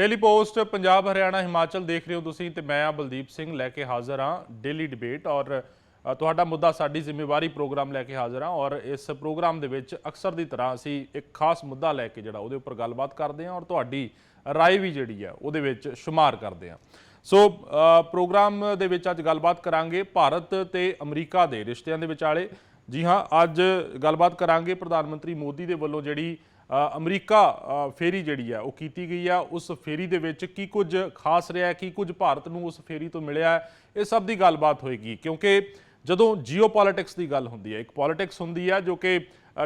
Daily post Punjab Haryana Himachal देख रहे हो तुसीं ते मैं बलदीप सिंह लैके हाज़र हाँ डेली डिबेट और तुहाडा मुद्दा साडी जिम्मेवारी प्रोग्राम लैके हाज़र हाँ। और इस प्रोग्राम दे विच अक्सर की तरह असीं एक खास मुद्दा लैके जिहड़ा उहदे उपर गलबात करते हैं और तुहाडी राय भी जिहड़ी है उहदे विच शुमार करते हैं। सो प्रोग्राम दे विच अज गलबात करांगे भारत ते अमरीका दे रिश्तियां दे विचाले। जी हाँ, अज गलबात करांगे प्रधानमंत्री मोदी दे वल्लों जिहड़ी अमरीका फेरी जिहड़ी है वो कीती गई है, उस फेरी दे विच की कुछ खास रहा है, की कुछ भारत नूं उस फेरी तो मिलिया है, ये सब की गलबात होएगी। क्योंकि जदों जियो पॉलिटिक्स की गल हुंदी है, एक पॉलिटिक्स हुंदी है जो कि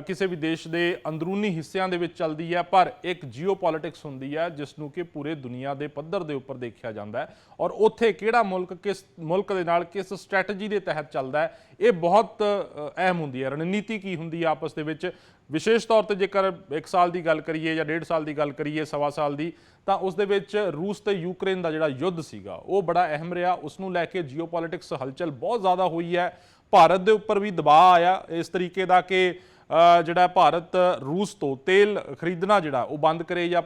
किसी भी देश के अंदरूनी हिस्सों के चलती है, पर एक जियो पॉलिटिक्स हुंदी है जिसनों कि पूरे दुनिया के पद्धर के उपर देखा जाता है और उत्थे किहड़ा मुल्क किस मुल्क के नाल किस स्ट्रैटजी के तहत चलता है, ये बहुत अहम हुंदी है। रणनीति की हुंदी है आपस के विशेष तौर पर जेकर 1 साल की गल करिए या 1.5 साल की गल करिए, 1.25 साल की, तो उस दे विच रूस तो यूक्रेन का जिहड़ा युद्ध सीगा वो बड़ा अहम रहा। उसनूं लैके जियो पॉलिटिक्स हलचल बहुत ज़्यादा हुई है। भारत के उपर भी दबाव आया इस तरीके का कि जिहड़ा भारत रूस तो तेल खरीदना जिहड़ा वो बंद करे या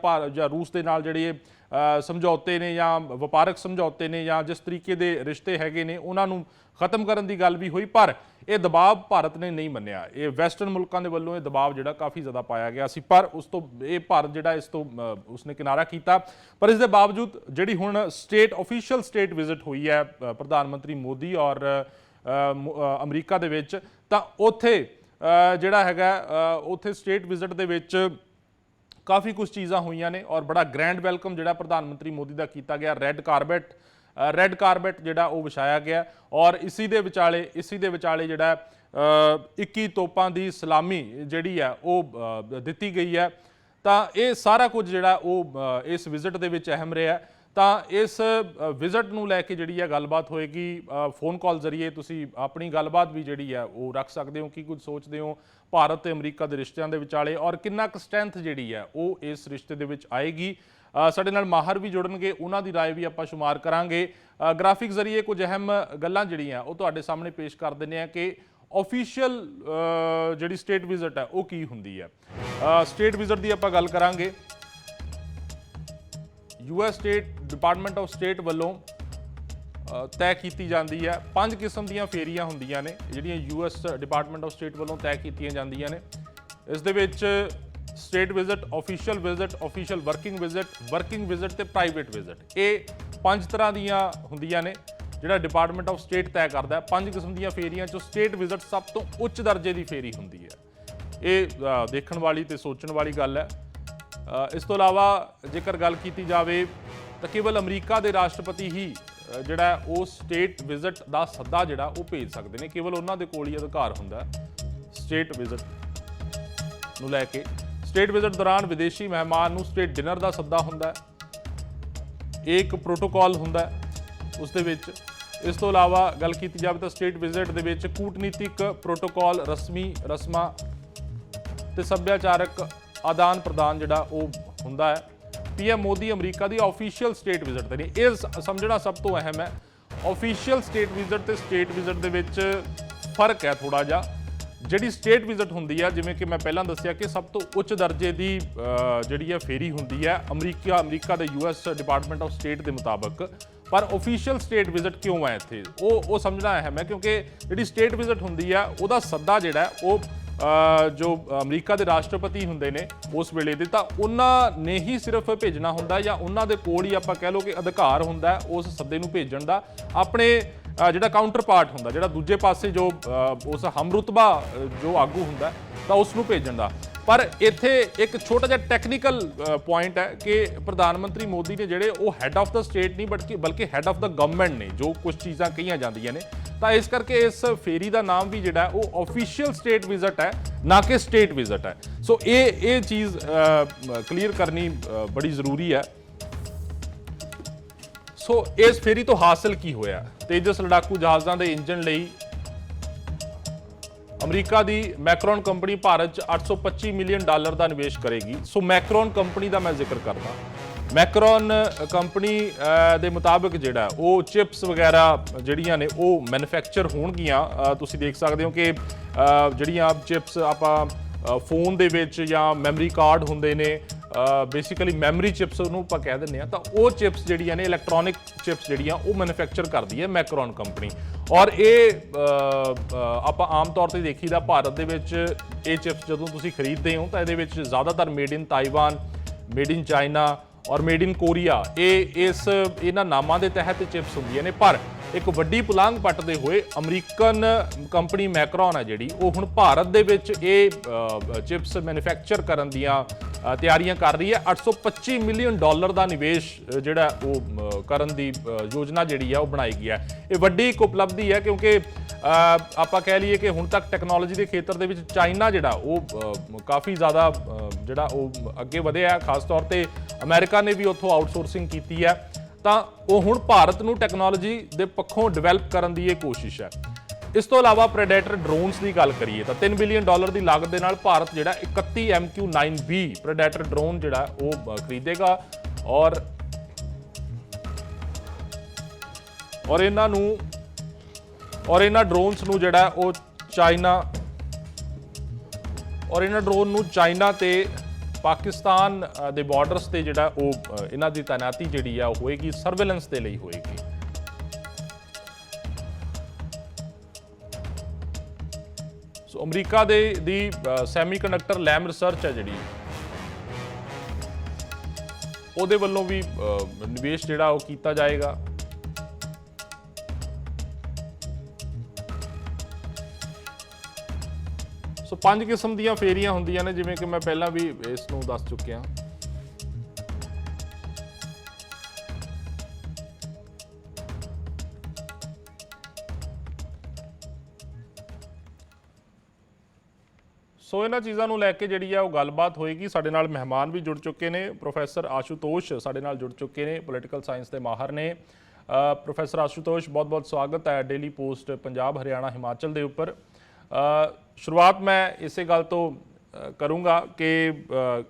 रूस के नाल जिहड़े समझौते ने या वपारक समझौते ने या जिस तरीके के रिश्ते हैगे ने उन्होंने खत्म करने की गल भी हुई, पर यह दबाव भारत ने नहीं मन्निया। ये वैसटर्न मुल्कों के वलों दबाव जिहड़ा काफ़ी ज़्यादा पाया गया सी, पर उस तो ये भारत जिहड़ा इस तो उसने किनारा किया। पर इसके बावजूद जिहड़ी हुण स्टेट ऑफिशियल स्टेट विजिट हुई है प्रधानमंत्री मोदी और अमरीका दे विच, तां उत्थे जिहड़ा हैगा उत्थे स्टेट विजिट दे विच काफ़ी कुछ चीज़ां हुईयां ने और बड़ा ग्रैंड वैलकम जिहड़ा प्रधानमंत्री मोदी का किया गया। रैड कारबेट जिहड़ा वो विछाया गया और इसी दे विचाले जिहड़ा 21 तोपां दी सलामी जिहड़ी है वो दित्ती गई है। तां ये सारा कुछ जिहड़ा वो इस विजिट दे विच अहम रहा है। तां इस विजिट नूं लैके जिहड़ी है गलबात होएगी, फोन कॉल जरिए तुसीं अपनी गलबात भी जिहड़ी है वो रख सकते हो, की कुछ सोचते हो भारत ते अमरीका के रिश्तिਆਂ ਦੇ ਵਿਚਾਲੇ और किन्ना क स्ट्रेंथ जिहड़ी है वो इस रिश्ते ਦੇ ਵਿੱਚ आएगी। ਸਾਡੇ ਨਾਲ ਮਾਹਰ भी जुड़नगे, उन्हां दी राय भी आपां शुमार करांगे। ग्राफिक जरिए कुछ अहम गल्लां जिहड़ियां वो तुहाडे सामने पेश कर दिंदे आ कि ऑफिशियल जिहड़ी स्टेट विजिट है वो की हुंदी है। स्टेट विजिट की आपां गल करांगे। US state department of state वालों तय की जाती है। 5 किस्म दी फेरियां हुंदियां ने जिहड़ियां US डिपार्टमेंट ऑफ स्टेट वालों तय कीतियां जांदियां ने। इस दे विच state visit, official working visit ते प्राइवेट विजिट, ये 5 तरह दीयां हुंदियां ने जिहड़ा डिपार्टमेंट ऑफ स्टेट तय करता है। 5 किस्म दी फेरियां चों स्टेट विजिट सब तो उच्च दर्जे की फेरी हुंदी है। ये देखण वाली ते सोचण वाली गल है। इस तो इलावा जेकर गल की जाए तो केवल अमरीका के राष्ट्रपति ही जिहड़ा वो स्टेट विजिट का सद्दा जिहड़ा वो भेज सकते हैं, केवल उन्होंने कोल ही अधिकार हुंदा स्टेट विजिट नूं लैके। स्टेट विजिट दौरान विदेशी मेहमान नूं स्टेट डिनर का सद्दा हुंदा, एक प्रोटोकॉल हुंदा उस दे विच। इस तो इलावा गल की जाए तो स्टेट विजिट दे विच कूटनीतिक प्रोटोकॉल, रस्मां ते सभ्याचारक आदान प्रदान जिहड़ा वो हुंदा है। PM मोदी अमरीका की ऑफिशियल स्टेट विजिट ते नहीं, ये समझना सब तो अहम है। ऑफिशियल स्टेट विजिट ते स्टेट विजिट दे विच फर्क है थोड़ा जा। जिहड़ी स्टेट विजिट हुंदी है जिवें कि मैं पहलां दस्सिया कि सब तो उच्च दर्जे की जिहड़ी है फेरी हुंदी है अमरीका के US डिपार्टमेंट ऑफ स्टेट के मुताबिक। पर ऑफिशियल स्टेट विजिट क्यों है इत्थे वो समझना अहम है, क्योंकि जिहड़ी स्टेट विजिट हुंदी है उहदा सद्दा जिहड़ा है वो जो अमरीका के राष्ट्रपति हुंदे ने उस वेले दे तां उन्हां ने ही सिर्फ भेजना हुंदा या उन्हां दे कोल ही आपां कह लो कि अधिकार हुंदा उस सद्दे नूं भेजण दा। अपने जिहड़ा काउंटर पार्ट हुंदा जिहड़ा दूजे पासे जो उस हमरुतबा जो आगू हुंदा तां उस नूं भेजण दा। पर इत्थे एक छोटा जिहा टैक्नीकल पॉइंट है कि प्रधानमंत्री मोदी ने जिहड़े वो हैड ऑफ द स्टेट नहीं बल्कि हैड ऑफ द गवर्नमेंट ने जो कुछ चीज़ां कहीआं जांदियां ने, तो इस करके इस फेरी का नाम भी जिहड़ा वो ऑफिशियल स्टेट विजिट है ना कि स्टेट विजिट है। सो ये चीज़ क्लीयर करनी बड़ी जरूरी है। सो इस फेरी तो हासिल की होया, तेजस लड़ाकू जहाज़ों के इंजन लई अमरीका की मैक्रॉन कंपनी भारत च $825 मिलियन का निवेश करेगी। सो मैक्रॉन कंपनी का मैं जिक्र करदा। मैक्रॉन कंपनी के मुताबिक जिहड़ा वो चिप्स वगैरह जिहड़ियां ने वो मैन्युफैक्चर होणगियां। तुसीं देख सकते हो कि जिहड़ियां चिप्स आपां फोन दे विच या मैमरी कार्ड हुंदे ने ਬੇਸਿਕਲੀ ਮੈਮਰੀ ਚਿਪਸ ਉਹਨੂੰ ਆਪਾਂ ਕਹਿ ਦਿੰਦੇ ਆ, ਤਾਂ ਉਹ ਚਿਪਸ ਜਿਹੜੀਆਂ ਨੇ ਇਲੈਕਟ੍ਰੋਨਿਕ ਚਿਪਸ ਜਿਹੜੀਆਂ ਉਹ ਮੈਨੂਫੈਕਚਰ ਕਰਦੀ ਹੈ ਮੈਕਰੋਨ ਕੰਪਨੀ। ਔਰ ਇਹ ਆਪਾਂ ਆਮ ਤੌਰ ਤੇ ਦੇਖੀਦਾ ਭਾਰਤ ਦੇ ਵਿੱਚ ਇਹ ਚਿਪਸ ਜਦੋਂ ਤੁਸੀਂ ਖਰੀਦਦੇ ਹੋ ਤਾਂ ਇਹਦੇ ਵਿੱਚ ਜ਼ਿਆਦਾਤਰ made in Taiwan, made in China ਔਰ ਮੇਡ ਇਨ ਕੋਰੀਆ ਇਹਨਾਂ ਨਾਮਾਂ ਦੇ ਤਹਿਤ ਚਿਪਸ ਹੁੰਦੀਆਂ ਨੇ। ਪਰ ਇੱਕ ਵੱਡੀ ਪੁਲਾਂਘ ਪੱਟਦੇ ਹੋਏ ਅਮਰੀਕਨ ਕੰਪਨੀ ਮੈਕਰੋਨ ਹੈ ਜਿਹੜੀ, ਉਹ ਹੁਣ ਭਾਰਤ ਦੇ ਵਿੱਚ ਇਹ ਚਿਪਸ ਮੈਨੂਫੈਕਚਰ ਕਰਨ ਦੀਆਂ ਤਿਆਰੀਆਂ ਕਰ ਰਹੀ ਹੈ। $825 ਮਿਲੀਅਨ ਦਾ ਨਿਵੇਸ਼ ਜਿਹੜਾ ਉਹ ਕਰਨ ਦੀ ਯੋਜਨਾ ਜਿਹੜੀ ਆ ਉਹ ਬਣਾਈ ਗਈ ਹੈ। ਇਹ ਵੱਡੀ ਇੱਕ ਉਪਲਬਧੀ ਹੈ ਕਿਉਂਕਿ ਆਪਾਂ ਕਹਿ ਲਈਏ ਕਿ ਹੁਣ ਤੱਕ ਟੈਕਨੋਲੋਜੀ ਦੇ ਖੇਤਰ ਦੇ ਵਿੱਚ ਚਾਈਨਾ ਜਿਹੜਾ ਉਹ ਕਾਫੀ ਜ਼ਿਆਦਾ ਜਿਹੜਾ ਉਹ ਅੱਗੇ ਵਧਿਆ ਹੈ। ਖਾਸ ਤੌਰ ਤੇ ਅਮਰੀਕਾ ਨੇ ਵੀ ਉੱਥੋਂ ਆਊਟਸੋਰਸਿੰਗ ਕੀਤੀ ਹੈ, ਤਾਂ ਉਹ ਹੁਣ ਭਾਰਤ ਨੂੰ ਟੈਕਨੋਲੋਜੀ ਦੇ ਪੱਖੋਂ ਡਿਵੈਲਪ ਕਰਨ ਦੀ ਇਹ ਕੋਸ਼ਿਸ਼ ਹੈ। ਇਸ ਤੋਂ ਇਲਾਵਾ ਪ੍ਰੈਡੇਟਰ ਡਰੋਨਸ ਦੀ ਗੱਲ ਕਰੀਏ ਤਾਂ $3 ਬਿਲੀਅਨ ਦੀ ਲਾਗਤ ਦੇ ਨਾਲ ਭਾਰਤ ਜਿਹੜਾ 31 MQ-9B ਪ੍ਰੈਡੇਟਰ ਡਰੋਨ ਜਿਹੜਾ ਉਹ ਖਰੀਦੇਗਾ ਔਰ ਇਹਨਾਂ ਡਰੋਨਸ ਨੂੰ ਜਿਹੜਾ ਉਹ ਚਾਈਨਾ ਤੇ ਪਾਕਿਸਤਾਨ ਦੇ ਬਾਰਡਰਸ ਤੇ ਜਿਹੜਾ ਉਹ ਇਹਨਾਂ ਦੀ ਤਾਇਨਾਤੀ ਜਿਹੜੀ ਆ ਉਹ ਹੋਏਗੀ, ਸਰਵੇਲੈਂਸ ਦੇ ਲਈ ਹੋਏਗੀ। ਸੋ ਅਮਰੀਕਾ ਦੀ ਸੈਮੀਕੰਡਕਟਰ ਲੈਬ ਰਿਸਰਚ ਹੈ ਜਿਹੜੀ, ਉਹਦੇ ਵੱਲੋਂ ਵੀ ਨਿਵੇਸ਼ ਜਿਹੜਾ ਉਹ ਕੀਤਾ ਜਾਏਗਾ। ਸੋ 5 ਕਿਸਮ ਦੀਆਂ ਫੇਰੀਆਂ ਹੁੰਦੀਆਂ ਨੇ, ਜਿਵੇਂ ਕਿ ਮੈਂ ਪਹਿਲਾਂ ਵੀ ਇਸ ਨੂੰ ਦੱਸ ਚੁੱਕਿਆ। ਸੋ ਇਹਨਾਂ ਚੀਜ਼ਾਂ ਨੂੰ ਲੈ ਕੇ ਜਿਹੜੀ ਆ ਉਹ ਗੱਲਬਾਤ ਹੋਏਗੀ। ਸਾਡੇ ਨਾਲ ਮਹਿਮਾਨ ਵੀ ਜੁੜ ਚੁੱਕੇ ਨੇ। ਪ੍ਰੋਫੈਸਰ ਆਸ਼ੂਤੋਸ਼ ਸਾਡੇ ਨਾਲ ਜੁੜ ਚੁੱਕੇ ਨੇ, ਪੋਲੀਟੀਕਲ ਸਾਇੰਸ ਦੇ ਮਾਹਰ ਨੇ। ਪ੍ਰੋਫੈਸਰ ਆਸ਼ੂਤੋਸ਼, ਬਹੁਤ-ਬਹੁਤ ਸਵਾਗਤ ਹੈ ਡੇਲੀ ਪੋਸਟ ਪੰਜਾਬ, ਹਰਿਆਣਾ, ਹਿਮਾਚਲ ਦੇ ਉੱਪਰ। ਸ਼ੁਰੂਆਤ ਮੈਂ ਇਸੇ ਗੱਲ ਤੋਂ ਕਰੂੰਗਾ ਕਿ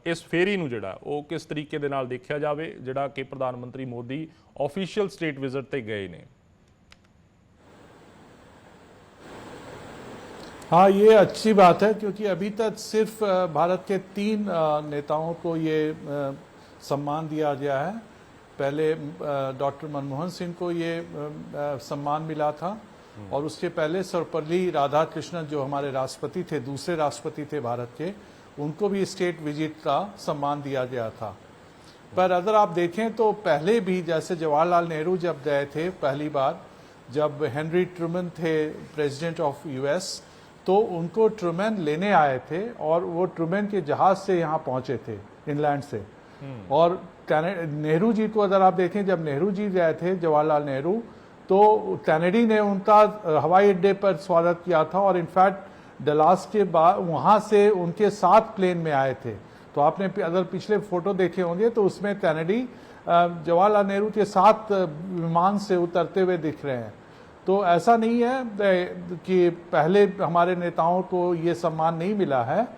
ਇਸ ਫੇਰੀ ਨੂੰ ਜਿਹੜਾ ਉਹ ਕਿਸ ਤਰੀਕੇ ਦੇ ਨਾਲ ਦੇਖਿਆ ਜਾਵੇ, ਜਿਹੜਾ ਕਿ ਪ੍ਰਧਾਨ ਮੰਤਰੀ ਮੋਦੀ ਆਫੀਸ਼ੀਅਲ ਸਟੇਟ ਵਿਜ਼ਿਟ ਤੇ ਗਏ ਨੇ। हाँ, ये अच्छी बात है क्योंकि अभी तक सिर्फ भारत के 3 नेताओं को ये सम्मान दिया गया है। पहले डॉक्टर मनमोहन सिंह को ये सम्मान मिला था और उसके पहले सर्वपल्ली राधाकृष्णन जो हमारे राष्ट्रपति थे, दूसरे राष्ट्रपति थे भारत के, उनको भी स्टेट विजिट का सम्मान दिया गया था। पर अगर आप देखें तो पहले भी, जैसे जवाहरलाल नेहरू जब गए थे पहली बार, जब हेनरी ट्रूमैन थे प्रेसिडेंट ऑफ यूएस, तो उनको ट्रूमैन लेने आए थे और वो ट्रूमैन के जहाज से यहाँ पहुंचे थे इंग्लैंड से। और नेहरू जी को अगर आप देखें, जब नेहरू जी गए थे जवाहरलाल नेहरू, तो कैनेडी ने उनका हवाई अड्डे पर स्वागत किया था और इनफैक्ट डलास के बाद वहाँ से उनके 7 प्लेन में आए थे। तो आपने अगर पिछले फोटो देखे होंगे तो उसमें कैनेडी जवाहरलाल नेहरू के 7 विमान से उतरते हुए दिख रहे हैं। तो ऐसा नहीं है कि पहले हमारे नेताओं को ये सम्मान नहीं मिला है,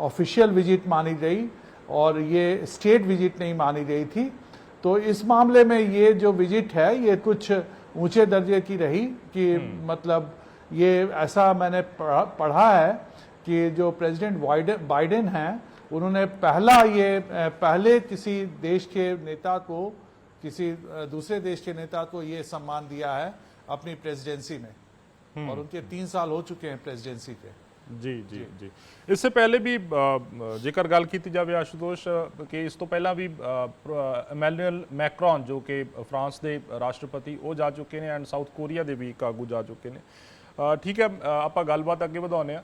ऑफिशियल विजिट मानी गई और ये स्टेट विजिट नहीं मानी गई थी। तो इस मामले में ये जो विजिट है ये कुछ ऊंचे दर्जे की रही कि मतलब ये ऐसा मैंने पढ़ा है कि जो प्रेसिडेंट बाइडेन हैं, उन्होंने पहले किसी देश के नेता को, किसी दूसरे देश के नेता को ये सम्मान दिया है अपनी प्रेसिडेंसी में, और उनके 3 साल हो चुके हैं प्रेसिडेंसी के। जी जी जी इससे पहले भी जेकर गल की जाए आशुतोष कि इस तो पहला भी इमैनुअल मैक्रॉन जो कि फ्रांस के राष्ट्रपति वो जा चुके हैं एंड साउथ कोरिया के भी एक आगू जा चुके हैं। ठीक है, आप गलबात अगे ਵਧਾਉਂਦੇ ਆ।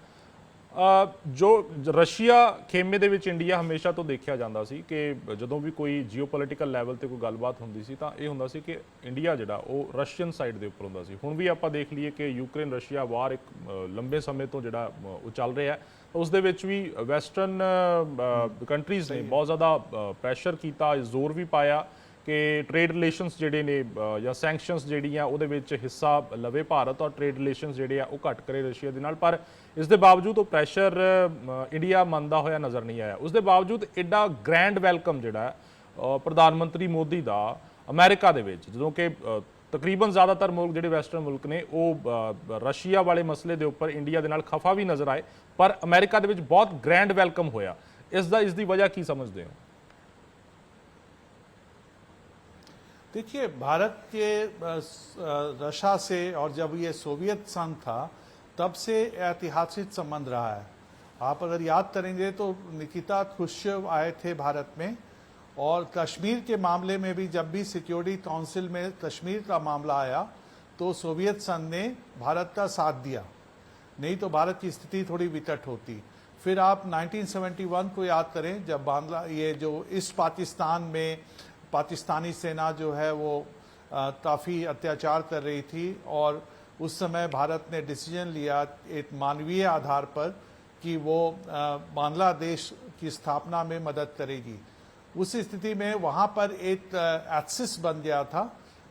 जो रशिया खेमे ਦੇ ਵਿੱਚ इंडिया हमेशा तो देखा जाता सी कि ਜਦੋਂ भी कोई जियोपोलिटिकल लैवल ਤੇ कोई गलबात ਹੁੰਦੀ ਸੀ ਤਾਂ ਇਹ ਹੁੰਦਾ ਸੀ ਕਿ ਇੰਡੀਆ ਜਿਹੜਾ ਉਹ ਰਸ਼ੀਅਨ ਸਾਈਡ ਦੇ ਉੱਪਰ ਹੁੰਦਾ ਸੀ। ਹੁਣ ਵੀ ਆਪਾਂ ਦੇਖ ਲਈਏ ਕਿ ਯੂਕਰੇਨ ਰਸ਼ੀਆ ਵਾਰ ਇੱਕ ਲੰਬੇ ਸਮੇਂ ਤੋਂ ਜਿਹੜਾ ਉਹ ਚੱਲ ਰਿਹਾ ਹੈ, ਉਸ ਦੇ ਵਿੱਚ ਵੀ ਵੈਸਟਰਨ ਕੰਟਰੀਜ਼ ਨੇ ਬਹੁਤ ਜ਼ਿਆਦਾ ਪ੍ਰੈਸ਼ਰ ਕੀਤਾ, ਜ਼ੋਰ ਵੀ ਪਾਇਆ कि ट्रेड रिलेशनस ਜਿਹੜੇ ਨੇ ਜਾਂ ਸੈਂਕਸ਼ਨਸ ਜਿਹੜੀਆਂ ਉਹਦੇ ਵਿੱਚ ਹਿੱਸਾ ਲਵੇ ਭਾਰਤ ਔਰ ਟ੍ਰੇਡ ਰਿਲੇਸ਼ਨਸ ਜਿਹੜੇ ਆ ਉਹ ਘੱਟ ਕਰੇ ਰਸ਼ੀਆ ਦੇ ਨਾਲ। ਪਰ ਇਸ ਦੇ ਬਾਵਜੂਦ ਉਹ ਪ੍ਰੈਸ਼ਰ ਇੰਡੀਆ ਮੰਨਦਾ ਹੋਇਆ ਨਜ਼ਰ ਨਹੀਂ ਆਇਆ। ਉਸ ਦੇ ਬਾਵਜੂਦ ਐਡਾ ਗ੍ਰੈਂਡ ਵੈਲਕਮ ਜਿਹੜਾ ਪ੍ਰਧਾਨ ਮੰਤਰੀ ਮੋਦੀ ਦਾ ਅਮਰੀਕਾ ਦੇ ਵਿੱਚ, ਜਦੋਂ ਕਿ ਤਕਰੀਬਨ ਜ਼ਿਆਦਾਤਰ ਮੁਲਕ ਜਿਹੜੇ ਵੈਸਟਰਨ ਮੁਲਕ ਨੇ ਉਹ ਰਸ਼ੀਆ ਵਾਲੇ ਮਸਲੇ ਦੇ ਉੱਪਰ ਇੰਡੀਆ ਦੇ ਨਾਲ ਖਫਾ ਵੀ ਨਜ਼ਰ ਆਏ, ਪਰ ਅਮਰੀਕਾ ਦੇ ਵਿੱਚ ਬਹੁਤ ਗ੍ਰੈਂਡ ਵੈਲਕਮ ਹੋਇਆ। ਇਸ ਦੀ ਵਜ੍ਹਾ ਕੀ ਸਮਝਦੇ ਹੋ? देखिए, भारत के रशिया से और जब ये सोवियत संघ था तब से ऐतिहासिक संबंध रहा है। आप अगर याद करेंगे तो निकिता क्रुश्चेव आए थे भारत में, और कश्मीर के मामले में भी जब भी सिक्योरिटी काउंसिल में कश्मीर का मामला आया तो सोवियत संघ ने भारत का साथ दिया, नहीं तो भारत की स्थिति थोड़ी विकट होती। फिर आप 1971 को याद करें, जब बांग्ला ये जो ईस्ट पाकिस्तान में पाकिस्तानी सेना जो है वो काफ़ी अत्याचार कर रही थी, और उस समय भारत ने डिसीजन लिया एक मानवीय आधार पर कि वो बांग्लादेश की स्थापना में मदद करेगी। उस स्थिति में वहाँ पर एक एक्सिस बन गया था,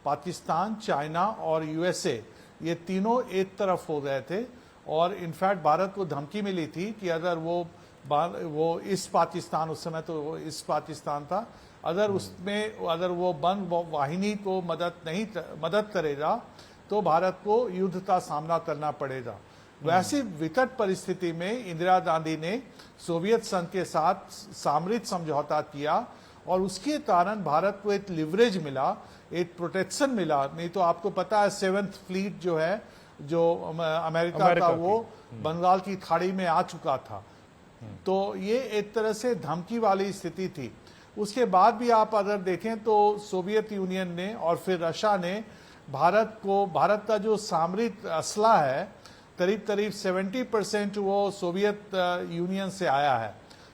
पाकिस्तान, चाइना और यूएसए, ये तीनों एक तरफ हो गए थे। और इनफैक्ट भारत को धमकी मिली थी कि अगर वो ईस्ट पाकिस्तान, उस समय तो वो ईस्ट पाकिस्तान था, अगर वो बंद वाहिनी को मदद करेगा तो भारत को युद्ध का सामना करना पड़ेगा। वैसी विकट परिस्थिति में इंदिरा गांधी ने सोवियत संघ के साथ सामरिक समझौता किया, और उसके कारण भारत को एक लिवरेज मिला, एक प्रोटेक्शन मिला। नहीं तो आपको पता है 7th फ्लीट जो है, जो अमेरिका का, वो बंगाल की खाड़ी में आ चुका था। तो ये एक तरह से धमकी वाली स्थिति थी। उसके बाद भी आप अगर देखें तो सोवियत यूनियन ने और फिर रशिया ने भारत का जो सामरिक असला है, करीब करीब 70% वो सोवियत यूनियन से आया है।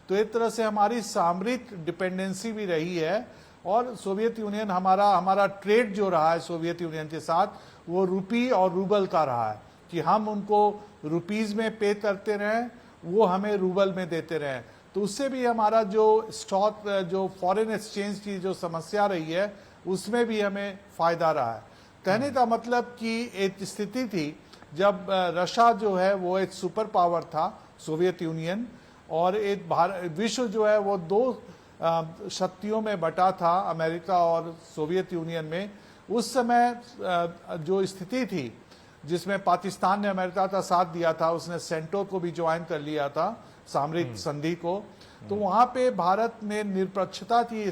तो एक तरह से हमारी सामरिक डिपेंडेंसी भी रही है। और सोवियत यूनियन हमारा ट्रेड जो रहा है सोवियत यूनियन के साथ, वो रुपी और रूबल का रहा है, कि हम उनको रुपीज में पे करते रहें, वो हमें रूबल में देते रहें। तो उससे भी हमारा जो स्टॉक, जो फॉरेन एक्सचेंज की जो समस्या रही है, उसमें भी हमें फायदा रहा है। कहने का मतलब कि एक स्थिति थी जब रशिया जो है वो एक सुपर पावर था, सोवियत यूनियन, और एक विश्व जो है वो दो शक्तियों में बटा था, अमेरिका और सोवियत यूनियन में। उस समय जो स्थिति थी जिसमें पाकिस्तान ने अमेरिका का साथ दिया था, उसने सेंटो को भी ज्वाइन कर लिया था, सामरिक संधि को। तो वहां पे भारत ने निरपक्षता की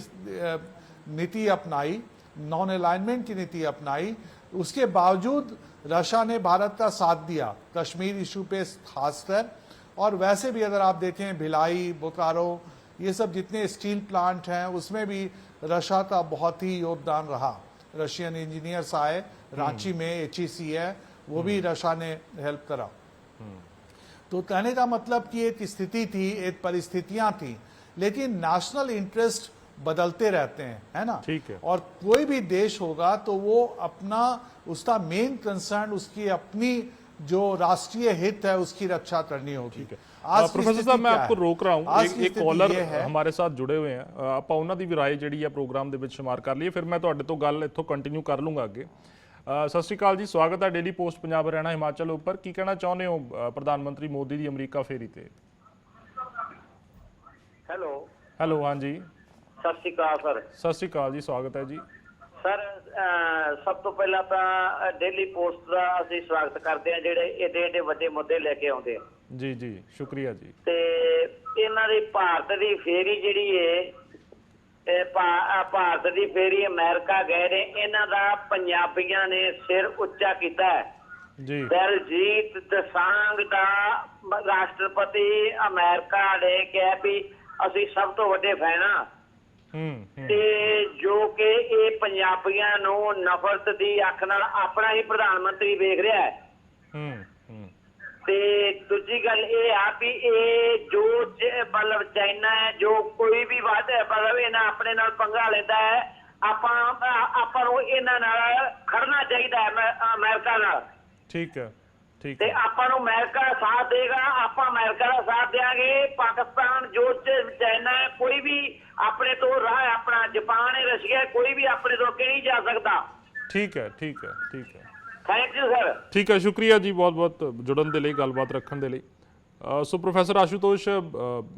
नीति अपनाई, नॉन अलाइनमेंट की नीति अपनाई। उसके बावजूद रशिया ने भारत का साथ दिया कश्मीर इशू पे खासकर। और वैसे भी अगर आप देखें भिलाई, बोकारो, ये सब जितने स्टील प्लांट हैं, उसमें भी रशिया का बहुत ही योगदान रहा। रशियन इंजीनियर्स आए, रांची में HEC है, वो भी रशिया ने हेल्प करा। तो कहने का मतलब कि एक स्थिति थी, एक परिस्थितियां थी, लेकिन नेशनल इंटरेस्ट बदलते रहते हैं, है ना। ठीक है। और कोई भी देश होगा तो वो अपना, उसका मेन कंसर्न उसकी अपनी जो राष्ट्रीय हित है उसकी रक्षा करनी होगी। प्रोफेसर साहब, मैं आपको रोक रहा हूं, एक कॉलर हमारे साथ जुड़े हुए हैं, ਆਪਾਂ ਉਹਨਾਂ ਦੀ ਵੀ ਰਾਏ ਜਿਹੜੀ ਹੈ ਪ੍ਰੋਗਰਾਮ ਦੇ ਵਿੱਚ ਸ਼ੁਮਾਰ ਕਰ ਲਈਏ, ਫਿਰ ਮੈਂ ਤੁਹਾਡੇ ਤੋਂ ਗੱਲ ਇੱਥੋਂ ਕੰਟੀਨਿਊ ਕਰ ਲੂੰਗਾ ਅੱਗੇ। ਸਤਿ ਸ਼੍ਰੀ ਅਕਾਲ ਜੀ, ਸਵਾਗਤ ਹੈ ਡੇਲੀ ਪੋਸਟ ਪੰਜਾਬ ਹਰਿਆਣਾ ਹਿਮਾਚਲ ਉੱਪਰ। ਕੀ ਕਹਿਣਾ ਚਾਹੁੰਦੇ ਹੋ ਪ੍ਰਧਾਨ ਮੰਤਰੀ ਮੋਦੀ ਦੀ ਅਮਰੀਕਾ ਫੇਰੀ ਤੇ? ਹੈਲੋ, ਹਾਂਜੀ, ਸਤਿ ਸ਼੍ਰੀ ਅਕਾਲ ਸਰ। ਸਤਿ ਸ਼੍ਰੀ ਅਕਾਲ ਜੀ, ਸਵਾਗਤ ਹੈ ਜੀ ਸਰ। ਸਭ ਤੋਂ ਪਹਿਲਾਂ ਤਾਂ ਡੇਲੀ ਪੋਸਟ ਦਾ ਅਸੀਂ ਸਵਾਗਤ ਕਰਦੇ ਹਾਂ, ਜਿਹੜੇ ਏਡੇ ਏਡੇ ਵੱਡੇ ਮੁੱਦੇ ਲੈ ਕੇ ਆਉਂਦੇ ਆ। ਜੀ ਜੀ, ਸ਼ੁਕਰੀਆ ਜੀ। ਤੇ ਇਹਨਾਂ ਦੀ ਭਾਰਤ ਦੀ ਫੇਰੀ ਜਿਹੜੀ ਏ, ਭਾਰਤ ਦੀ ਫੇਰੀ ਅਮਰੀਕਾ ਗਏ ਨੇ, ਇਹਨਾਂ ਦਾ ਪੰਜਾਬੀਆਂ ਨੇ ਸਿਰ ਉੱਚਾ ਕੀਤਾ ਹੈ ਜੀ। ਦਲਜੀਤ ਦੋਸਾਂਝ ਦਾ ਰਾਸ਼ਟਰਪਤੀ ਅਮਰੀਕਾ ਨੇ ਕਿਹਾ ਵੀ ਅਸੀਂ ਸਭ ਤੋਂ ਵੱਡੇ ਫੈਨ ਆ, ਤੇ ਜੋ ਕਿ ਇਹ ਪੰਜਾਬੀਆਂ ਨੂੰ ਨਫ਼ਰਤ ਦੀ ਅੱਖ ਨਾਲ ਆਪਣਾ ਹੀ ਪ੍ਰਧਾਨ ਮੰਤਰੀ ਵੇਖ ਰਿਹਾ ਹੈ। ਤੇ ਦੂਜੀ ਗੱਲ ਇਹ ਆ ਵੀ ਇਹ ਜੋ ਮਤਲਬ ਚਾਈਨਾ ਹੈ, ਜੋ ਕੋਈ ਵੀ ਮਤਲਬ ਇਹਨਾਂ ਆਪਣੇ ਨਾਲ ਪੰਗਾ ਲੈਂਦਾ ਹੈ, ਆਪਾਂ ਨੂੰ ਇਹਨਾਂ ਨਾਲ ਖੜਨਾ ਚਾਹੀਦਾ ਹੈ, ਅਮਰੀਕਾ ਨਾਲ। ਠੀਕ ਹੈ, ਠੀਕ ਤੇ ਆਪਾਂ ਨੂੰ ਅਮਰੀਕਾ ਦਾ ਸਾਥ ਦੇਗਾ, ਆਪਾਂ ਅਮਰੀਕਾ ਦਾ ਸਾਥ ਦੇਾਂਗੇ। ਪਾਕਿਸਤਾਨ ਜੋ ਚਾਈਨਾ ਹੈ, ਕੋਈ ਵੀ ਆਪਣੇ ਤੋਂ ਰਾਹ, ਆਪਣਾ ਜਾਪਾਨ ਹੈ, ਰਸ਼ੀਆ, ਕੋਈ ਵੀ ਆਪਣੇ ਤੋਂ ਅੱਗੇ ਨਹੀਂ ਜਾ ਸਕਦਾ। ਠੀਕ ਹੈ, ਠੀਕ ਹੈ, ਠੀਕ ਹੈ। Thank you sir. ਠੀਕ ਹੈ, ਸ਼ੁਕਰੀਆ ਜੀ ਬਹੁਤ ਬਹੁਤ ਜੁੜਨ ਦੇ ਲਈ, ਗੱਲਬਾਤ ਰੱਖਣ ਦੇ ਲਈ। ਸੋ ਪ੍ਰੋਫੈਸਰ ਆਸ਼ੂਤੋਸ਼,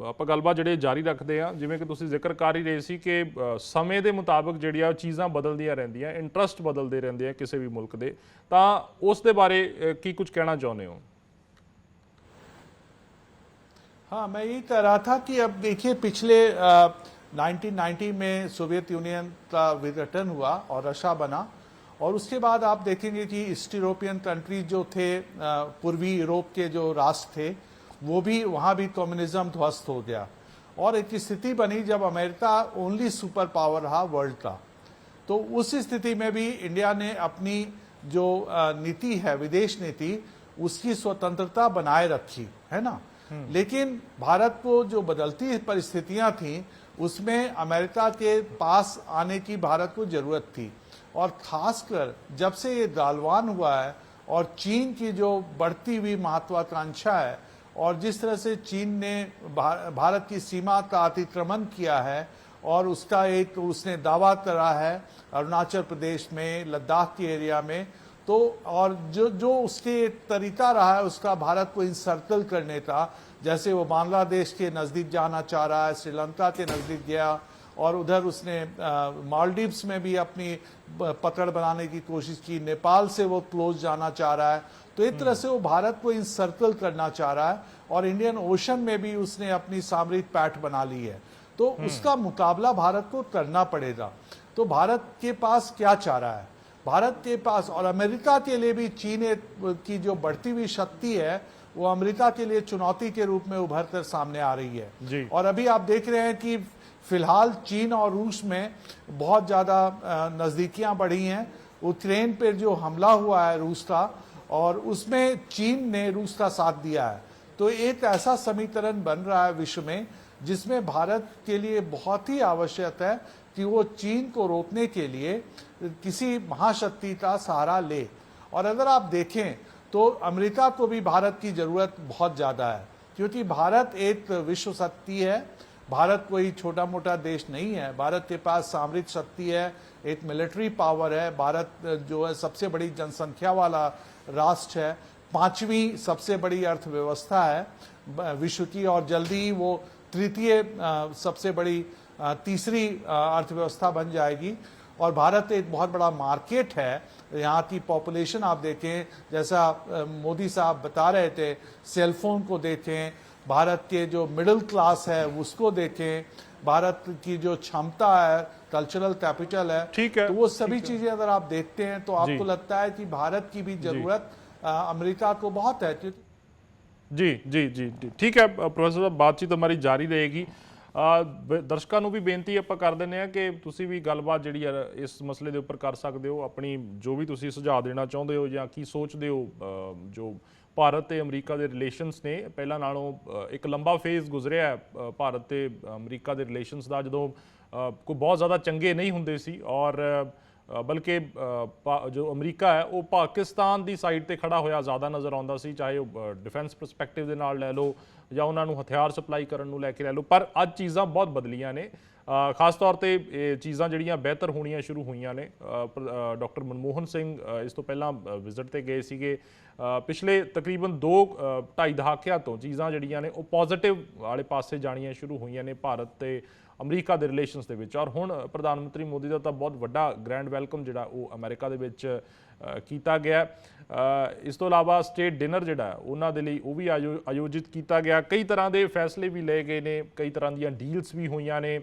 ਆਪਾਂ ਗੱਲਬਾਤ ਜਿਹੜੇ ਜਾਰੀ ਰੱਖਦੇ ਆ, ਜਿਵੇਂ ਕਿ ਤੁਸੀਂ ਜ਼ਿਕਰ ਕਰ ਹੀ ਰਹੇ ਸੀ ਕਿ ਸਮੇਂ ਦੇ ਮੁਤਾਬਕ ਜਿਹੜੀਆਂ ਚੀਜ਼ਾਂ ਬਦਲਦੀਆਂ ਰਹਿੰਦੀਆਂ, ਇੰਟਰਸਟ ਬਦਲਦੇ ਰਹਿੰਦੇ ਆ ਕਿਸੇ ਵੀ ਮੁਲਕ ਦੇ, ਤਾਂ ਉਸ ਦੇ ਬਾਰੇ ਕੀ ਕੁਝ ਕਹਿਣਾ ਚਾਹੁੰਦੇ ਹੋ? हाँ, मैं यही कह रहा था कि अब देखिए पिछले 1990 में सोवियत यूनियन का विघटन हुआ और रशिया बना, और उसके बाद आप देखेंगे कि ईस्ट यूरोपियन कंट्रीज जो थे, पूर्वी यूरोप के जो राष्ट्र थे, वो भी वहाँ भी कम्युनिज्म ध्वस्त हो गया और एक स्थिति बनी जब अमेरिका ओनली सुपर पावर रहा वर्ल्ड का। तो उस स्थिति में भी इंडिया ने अपनी जो नीति है, विदेश नीति, उसकी स्वतंत्रता बनाए रखी है ना। लेकिन भारत को जो बदलती परिस्थितियां थी उसमें अमेरिका के पास आने की भारत को जरूरत थी, और खासकर जब से ये गालवान हुआ है और चीन की जो बढ़ती हुई महत्वाकांक्षा है और जिस तरह से चीन ने भारत की सीमा का अतिक्रमण किया है और उसका एक उसने दावा करा है अरुणाचल प्रदेश में, लद्दाख के एरिया में, तो और जो उसके तरीका रहा है उसका भारत को इंसर्कल करने का, जैसे वो बांग्लादेश के नज़दीक जाना चाह रहा है, श्रीलंका के नज़दीक गया और उधर उसने मालदीव्स में भी अपनी पकड़ बनाने की कोशिश की, नेपाल से वो क्लोज जाना चाह रहा है। तो एक तरह से वो भारत को इंसर्कल करना चाह रहा है और इंडियन ओशन में भी उसने अपनी सामरिक पैठ बना ली है। तो उसका मुकाबला भारत को करना पड़ेगा। तो भारत के पास क्या चाह रहा है, भारत के पास और अमेरिका के लिए भी चीन की जो बढ़ती हुई शक्ति है वो अमेरिका के लिए चुनौती के रूप में उभर कर सामने आ रही है जी। और अभी आप देख रहे हैं कि फिलहाल चीन और रूस में बहुत ज़्यादा नज़दीकियां बढ़ी हैं। यूक्रेन पर जो हमला हुआ है रूस का, और उसमें चीन ने रूस का साथ दिया है। तो एक ऐसा समीकरण बन रहा है विश्व में जिसमें भारत के लिए बहुत ही आवश्यक है कि वो चीन को रोकने के लिए किसी महाशक्ति का सहारा ले। और अगर आप देखें तो अमेरिका को भी भारत की जरूरत बहुत ज़्यादा है, क्योंकि भारत एक विश्व शक्ति है। भारत कोई छोटा मोटा देश नहीं है, भारत के पास सामरिक शक्ति है, एक मिलिट्री पावर है। भारत जो है सबसे बड़ी जनसंख्या वाला राष्ट्र है, 5वीं सबसे बड़ी अर्थव्यवस्था है विश्व की, और जल्दी ही वो तृतीय सबसे बड़ी तीसरी अर्थव्यवस्था बन जाएगी। और भारत एक बहुत बड़ा मार्केट है। यहाँ की पॉपुलेशन आप देखें, जैसा मोदी साहब बता रहे थे, सेलफोन को देखें, भारत के जो मिडिल क्लास है उसको देखें, भारत की जो क्षमता है, कल्चरल कैपिटल है, ठीक है, तो वो सभी चीजें अगर आप देखते हैं तो आपको लगता है कि भारत की भी जरूरत अमेरिका को बहुत है। जी जी जी जी ठीक है प्रोफेसर ਸਾਹਿਬ, बातचीत हमारी जारी रहेगी। ਦਰਸ਼ਕਾਂ ਨੂੰ ਵੀ ਬੇਨਤੀ ਆਪਾਂ ਕਰ ਦਿੰਦੇ ਆ ਕਿ ਤੁਸੀਂ ਵੀ ਗੱਲਬਾਤ ਜਿਹੜੀ ਆ ਇਸ ਮਸਲੇ ਦੇ ਉੱਪਰ ਕਰ ਸਕਦੇ ਹੋ, ਆਪਣੀ ਜੋ ਵੀ ਤੁਸੀਂ ਸੁਝਾਅ ਦੇਣਾ ਚਾਹੁੰਦੇ ਹੋ ਜਾਂ ਕੀ ਸੋਚਦੇ ਹੋ। ਜੋ ਭਾਰਤ ਤੇ ਅਮਰੀਕਾ ਦੇ ਰਿਲੇਸ਼ਨਸ ਨੇ, ਪਹਿਲਾਂ ਨਾਲੋਂ ਇੱਕ ਲੰਬਾ ਫੇਜ਼ ਗੁਜ਼ਰਿਆ ਹੈ ਭਾਰਤ ਤੇ ਅਮਰੀਕਾ ਦੇ ਰਿਲੇਸ਼ਨਸ ਦਾ, ਜਦੋਂ ਕੋਈ ਬਹੁਤ ਜ਼ਿਆਦਾ ਚੰਗੇ ਨਹੀਂ ਹੁੰਦੇ ਸੀ ਔਰ बल्कि जो अमरीका है वो पाकिस्तान की साइड पर खड़ा होया ज़्यादा नज़र आता सी, चाहे वो डिफेंस परस्पैक्टिव के नाल लै लो या उन्होंने हथियार सप्लाई करने नूं लैके लै लो। पर अज चीज़ां बहुत बदलियां ने, खास तौर पर चीज़ां जिहड़ियां बेहतर होणियां शुरू हुईयां ने। डॉक्टर मनमोहन सिंह इस तो पहलां विजिट ते गए सीगे। पिछले तकरीबन 2-2.5 दहाकिਆਂ तो चीज़ां जिहड़ियां ने वो पॉजिटिव वाले पासे जाणियां शुरू हुईयां ने भारत ते अमरीका के रिलेशनस के विच। और हुण प्रधानमंत्री मोदी का तो बहुत वड्डा ग्रैंड वैलकम जिहड़ा वो अमेरिका दे विच कीता गया। इस तो इलावा स्टेट डिनर जिहड़ा उन्हां दे लई वो भी आयोजित किया गया। कई तरह के फैसले भी लए गए ने, कई तरह दी डील्स भी हुईयां ने।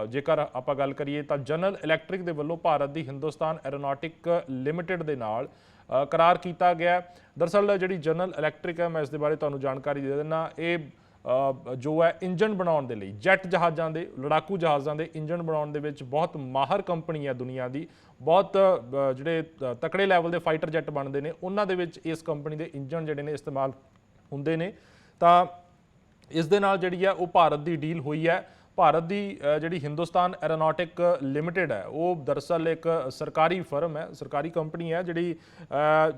जेकर आपां गल करिए तो जनरल इलैक्ट्रिक दे वल्लों भारत की हिंदुस्तान एरोनॉटिक लिमिटेड दे नाल करार किया गया। दरअसल जिहड़ी जनरल इलैक्ट्रिक है, मैं इस दे बारे तुहानूं जानकारी दे दिंदा, ये जो है इंजन बनाने के लिए, जैट जहाज़ों के, लड़ाकू जहाज़ों के इंजन बनाने के बहुत माहर कंपनी है दुनिया की। बहुत जोड़े तकड़े लैवल के फाइटर जैट बनते हैं, उन्होंने इस कंपनी के इंजन जोड़े ने इस्तेमाल होंगे ने। तो इस दे नाल जिहड़ी है वो भारत की डील हुई है। भारत की जिहड़ी हिंदुस्तान एरोनॉटिक लिमिटेड है वो दरअसल एक सरकारी फर्म है, सरकारी कंपनी है जिहड़ी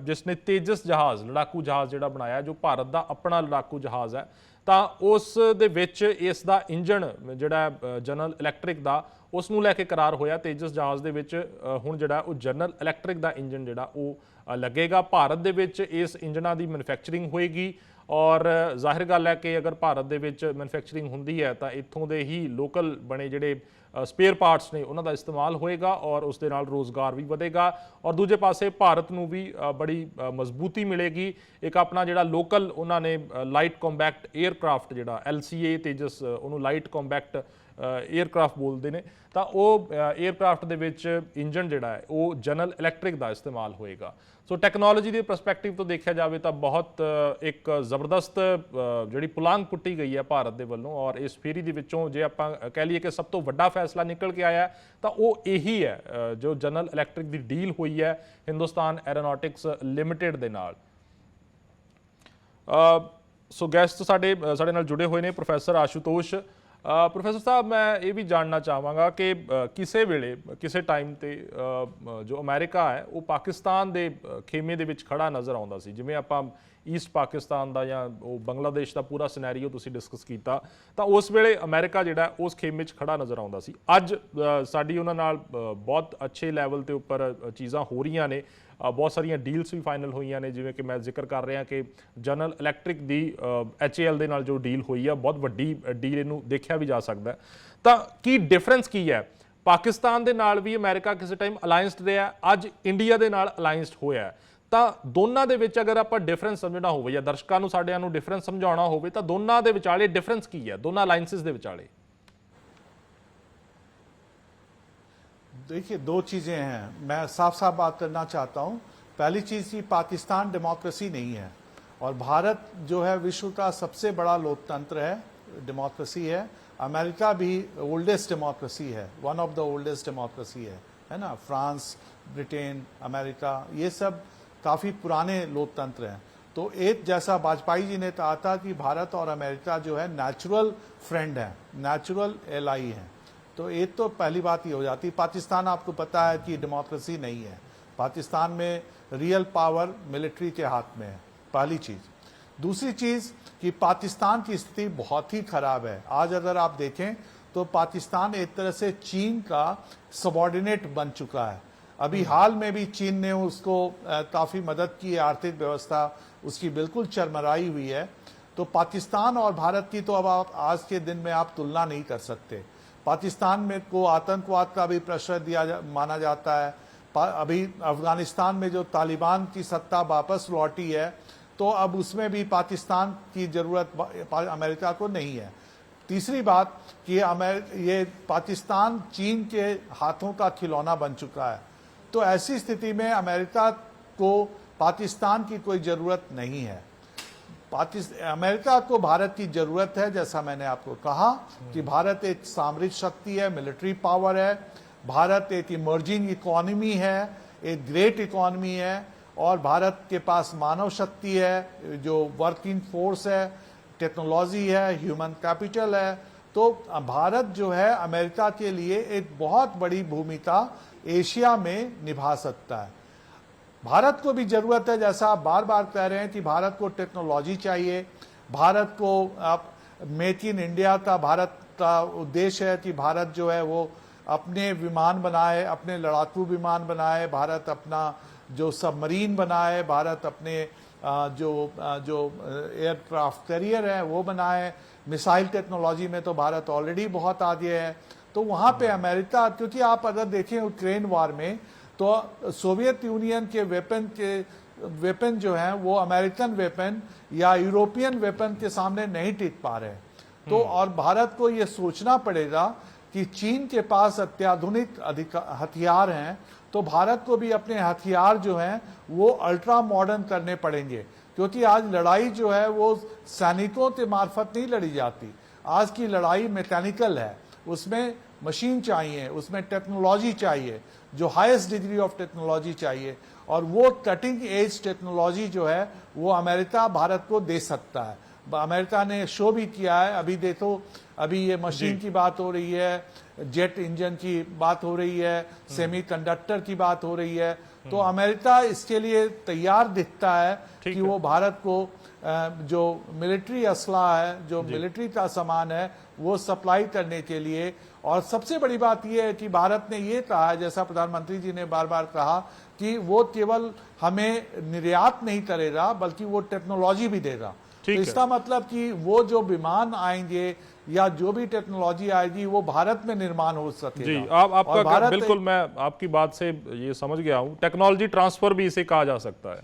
जिसने तेजस जहाज़, लड़ाकू जहाज़ जिहड़ा बनाया, जो भारत का अपना लड़ाकू जहाज़ है। तो उस दे विच इस दा इंजन जिहड़ा जनरल इलैक्ट्रिक का उसनूं लैके करार होया। तेजस जहाज़ दे विच हुण जिहड़ा वो जनरल इलैक्ट्रिक का इंजन जिहड़ा वो लगेगा। भारत दे विच इस इंजनां दी मैन्युफैक्चरिंग होएगी और जाहिर गल है कि अगर भारत दे विच मैन्युफैक्चरिंग हुंदी है तो इत्थों दे ही लोकल बने जिहड़े स्पेयर पार्ट्स ने उन्हां दा इस्तेमाल होएगा और उस दे नाल रोज़गार भी वधेगा। और दूजे पासे भारत नूं भी बड़ी मजबूती मिलेगी। एक अपना जिहड़ा लोकल उन्होंने लाइट कॉम्बैक्ट एयरक्राफ्ट जिहड़ा LCA तेजस उन्होंने लाइट कॉम्बैक्ट एयरक्राफ्ट बोलते हैं, तो वो एयरक्राफ्ट ਦੇ ਵਿੱਚ ਇੰਜਨ ਜਿਹੜਾ ਹੈ ਉਹ ਜਨਰਲ ਇਲੈਕਟ੍ਰਿਕ ਦਾ ਇਸਤੇਮਾਲ ਹੋਏਗਾ। ਸੋ ਟੈਕਨੋਲੋਜੀ ਦੇ ਪਰਸਪੈਕਟਿਵ ਤੋਂ ਦੇਖਿਆ ਜਾਵੇ ਤਾਂ ਬਹੁਤ ਇੱਕ ਜ਼ਬਰਦਸਤ ਜਿਹੜੀ ਪੁਲਾਂਘ ਪੁੱਟੀ ਗਈ ਹੈ ਭਾਰਤ ਦੇ ਵੱਲੋਂ, ਔਰ ਇਸ ਫੇਰੀ ਦੇ ਵਿੱਚੋਂ ਜੇ ਆਪਾਂ ਕਹਿ ਲਈਏ ਕਿ ਸਭ ਤੋਂ ਵੱਡਾ ਫੈਸਲਾ ਨਿਕਲ ਕੇ ਆਇਆ ਤਾਂ ਉਹ ਇਹੀ ਹੈ ਜੋ ਜਨਰਲ ਇਲੈਕਟ੍ਰਿਕ ਦੀ ਡੀਲ ਹੋਈ ਹੈ ਹਿੰਦੁਸਤਾਨ ਐਰੋਨੌਟਿਕਸ ਲਿਮਿਟਿਡ ਦੇ ਨਾਲ। ਸੋ ਗੈਸਟ ਸਾਡੇ ਨਾਲ ਜੁੜੇ ਹੋਏ ਨੇ ਪ੍ਰੋਫੈਸਰ ਆਸ਼ੂਤੋਸ਼। ਪ੍ਰੋਫੈਸਰ ਸਾਹਿਬ, ਮੈਂ ਇਹ ਵੀ ਜਾਣਨਾ ਚਾਹਾਂਗਾ ਕਿ ਕਿਸੇ ਵੇਲੇ ਕਿਸੇ ਟਾਈਮ ਤੇ ਜੋ ਅਮਰੀਕਾ ਹੈ ਉਹ ਪਾਕਿਸਤਾਨ ਦੇ ਖੇਮੇ ਦੇ ਵਿੱਚ ਖੜਾ ਨਜ਼ਰ ਆਉਂਦਾ ਸੀ, ਜਿਵੇਂ ਆਪਾਂ ਈਸਟ ਪਾਕਿਸਤਾਨ ਦਾ ਜਾਂ ਉਹ ਬੰਗਲਾਦੇਸ਼ ਦਾ ਪੂਰਾ ਸਿਨੈਰੀਓ ਤੁਸੀਂ ਡਿਸਕਸ ਕੀਤਾ, ਤਾਂ ਉਸ ਵੇਲੇ ਅਮਰੀਕਾ ਜਿਹੜਾ ਉਸ ਖੇਮੇ 'ਚ ਖੜਾ ਨਜ਼ਰ ਆਉਂਦਾ ਸੀ। ਅੱਜ ਸਾਡੀ ਉਹਨਾਂ ਨਾਲ ਬਹੁਤ ਅੱਛੇ ਲੈਵਲ ਤੇ ਉੱਪਰ ਚੀਜ਼ਾਂ ਹੋ ਰਹੀਆਂ ਨੇ, ਬਹੁਤ ਸਾਰੀਆਂ ਡੀਲਸ ਵੀ ਫਾਈਨਲ ਹੋਈਆਂ ਨੇ, ਜਿਵੇਂ ਕਿ ਮੈਂ ਜ਼ਿਕਰ ਕਰ ਰਿਹਾ ਕਿ ਜਨਰਲ ਇਲੈਕਟ੍ਰਿਕ ਦੀ HAL ਦੇ ਨਾਲ ਜੋ ਡੀਲ ਹੋਈ ਆ, ਬਹੁਤ ਵੱਡੀ ਡੀਲ ਇਹਨੂੰ ਦੇਖਿਆ ਵੀ ਜਾ ਸਕਦਾ। ਤਾਂ ਕੀ ਡਿਫਰੈਂਸ ਕੀ ਹੈ? ਪਾਕਿਸਤਾਨ ਦੇ ਨਾਲ ਵੀ ਅਮਰੀਕਾ ਕਿਸੇ ਟਾਈਮ ਅਲਾਇੰਸਡ ਰਿਹਾ, ਅੱਜ ਇੰਡੀਆ ਦੇ ਨਾਲ ਅਲਾਇੰਸਡ ਹੋਇਆ, ਤਾਂ ਦੋਨਾਂ ਦੇ ਵਿੱਚ ਅਗਰ ਆਪਾਂ ਡਿਫਰੈਂਸ ਸਮਝਣਾ ਹੋਵੇ ਜਾਂ ਦਰਸ਼ਕਾਂ ਨੂੰ ਸਾਡਿਆਂ ਨੂੰ ਡਿਫਰੈਂਸ ਸਮਝਾਉਣਾ ਹੋਵੇ ਤਾਂ ਦੋਨਾਂ ਦੇ ਵਿਚਾਲੇ ਡਿਫਰੈਂਸ ਕੀ ਹੈ, ਦੋਨਾਂ ਅਲਾਇੰसेस ਦੇ ਵਿਚਾਲੇ? देखिए, दो चीज़ें हैं, मैं साफ साफ बात करना चाहता हूँ। पहली चीज़ कि पाकिस्तान डेमोक्रेसी नहीं है और भारत जो है विश्व का सबसे बड़ा लोकतंत्र है, डेमोक्रेसी है। अमेरिका भी ओल्डेस्ट डेमोक्रेसी है, one of the oldest democracy है ना। फ्रांस, ब्रिटेन, अमेरिका, ये सब काफ़ी पुराने लोकतंत्र हैं। तो एक जैसा वाजपेयी जी ने कहा था कि भारत और अमेरिका जो है नेचुरल फ्रेंड है, नेचुरल एलाई है। तो एक तो पहली बात ये हो जाती। पाकिस्तान आपको पता है कि डेमोक्रेसी नहीं है, पाकिस्तान में रियल पावर मिलिट्री के हाथ में है, पहली चीज़। दूसरी चीज़ कि पाकिस्तान की स्थिति बहुत ही खराब है। आज अगर आप देखें तो पाकिस्तान एक तरह से चीन का सबॉर्डिनेट बन चुका है। अभी हाल में भी चीन ने उसको काफ़ी मदद की है, आर्थिक व्यवस्था उसकी बिल्कुल चरमराई हुई है। तो पाकिस्तान और भारत की तो अब आप आज के दिन में आप तुलना नहीं कर सकते। पाकिस्तान में को आतंकवाद का भी प्रेशर माना जाता है। अभी अफगानिस्तान में जो तालिबान की सत्ता वापस लौटी है, तो अब उसमें भी पाकिस्तान की ज़रूरत अमेरिका को नहीं है। तीसरी बात कि ये पाकिस्तान चीन के हाथों का खिलौना बन चुका है। तो ऐसी स्थिति में अमेरिका को पाकिस्तान की कोई ज़रूरत नहीं है। अमेरिका को भारत की जरूरत है, जैसा मैंने आपको कहा कि भारत एक सामरिक शक्ति है, मिलिट्री पावर है, भारत एक इमर्जिंग इकोनॉमी है, एक ग्रेट इकोनॉमी है, और भारत के पास मानव शक्ति है, जो वर्किंग फोर्स है, टेक्नोलॉजी है, ह्यूमन कैपिटल है। तो भारत जो है अमेरिका के लिए एक बहुत बड़ी भूमिका एशिया में निभा सकता है। भारत को भी जरूरत है, जैसा आप बार बार कह रहे हैं कि भारत को टेक्नोलॉजी चाहिए, भारत को मेक इन इंडिया का भारत का उद्देश्य है कि भारत जो है वो अपने विमान बनाए, अपने लड़ाकू विमान बनाए, भारत अपना जो सबमरीन बनाए, भारत अपने जो एयरक्राफ्ट कैरियर है वो बनाए। मिसाइल टेक्नोलॉजी में तो भारत ऑलरेडी बहुत आगे है। तो वहाँ पे अमेरिका, क्योंकि आप अगर देखें यूक्रेन वार में तो सोवियत यूनियन के वेपन जो हैं वो अमेरिकन वेपन या यूरोपियन वेपन के सामने नहीं टिक पा रहे। तो और भारत को ये सोचना पड़ेगा कि चीन के पास अत्याधुनिक हथियार हैं, तो भारत को भी अपने हथियार जो हैं वो अल्ट्रा मॉडर्न करने पड़ेंगे, क्योंकि आज लड़ाई जो है वो सैनिकों के मार्फत नहीं लड़ी जाती। आज की लड़ाई मैकेनिकल है, उसमें मशीन चाहिए, उसमें टेक्नोलॉजी चाहिए, जो हाईएस्ट डिग्री ऑफ टेक्नोलॉजी चाहिए, और वो कटिंग एज टेक्नोलॉजी जो है वो अमेरिका भारत को दे सकता है। अमेरिका ने शो भी किया है। अभी देखो, अभी ये मशीन की बात हो रही है, जेट इंजन की बात हो रही है, सेमीकंडक्टर की बात हो रही है। तो अमेरिका इसके लिए तैयार दिखता है कि वो भारत को जो मिलिट्री असला है, जो मिलिट्री का सामान है, वो सप्लाई करने के लिए। और सबसे बड़ी बात यह है कि भारत ने ये कहा है, जैसा प्रधानमंत्री जी ने बार बार कहा, कि वो केवल हमें निर्यात नहीं करेगा बल्कि वो टेक्नोलॉजी भी देगा। तो इसका मतलब कि वो जो विमान आएंगे या जो भी टेक्नोलॉजी आएगी वो भारत में निर्माण हो सकेगा। जी, आपका बिल्कुल, मैं आपकी बात से ये समझ गया हूं। टेक्नोलॉजी ट्रांसफर भी इसे कहा जा सकता है।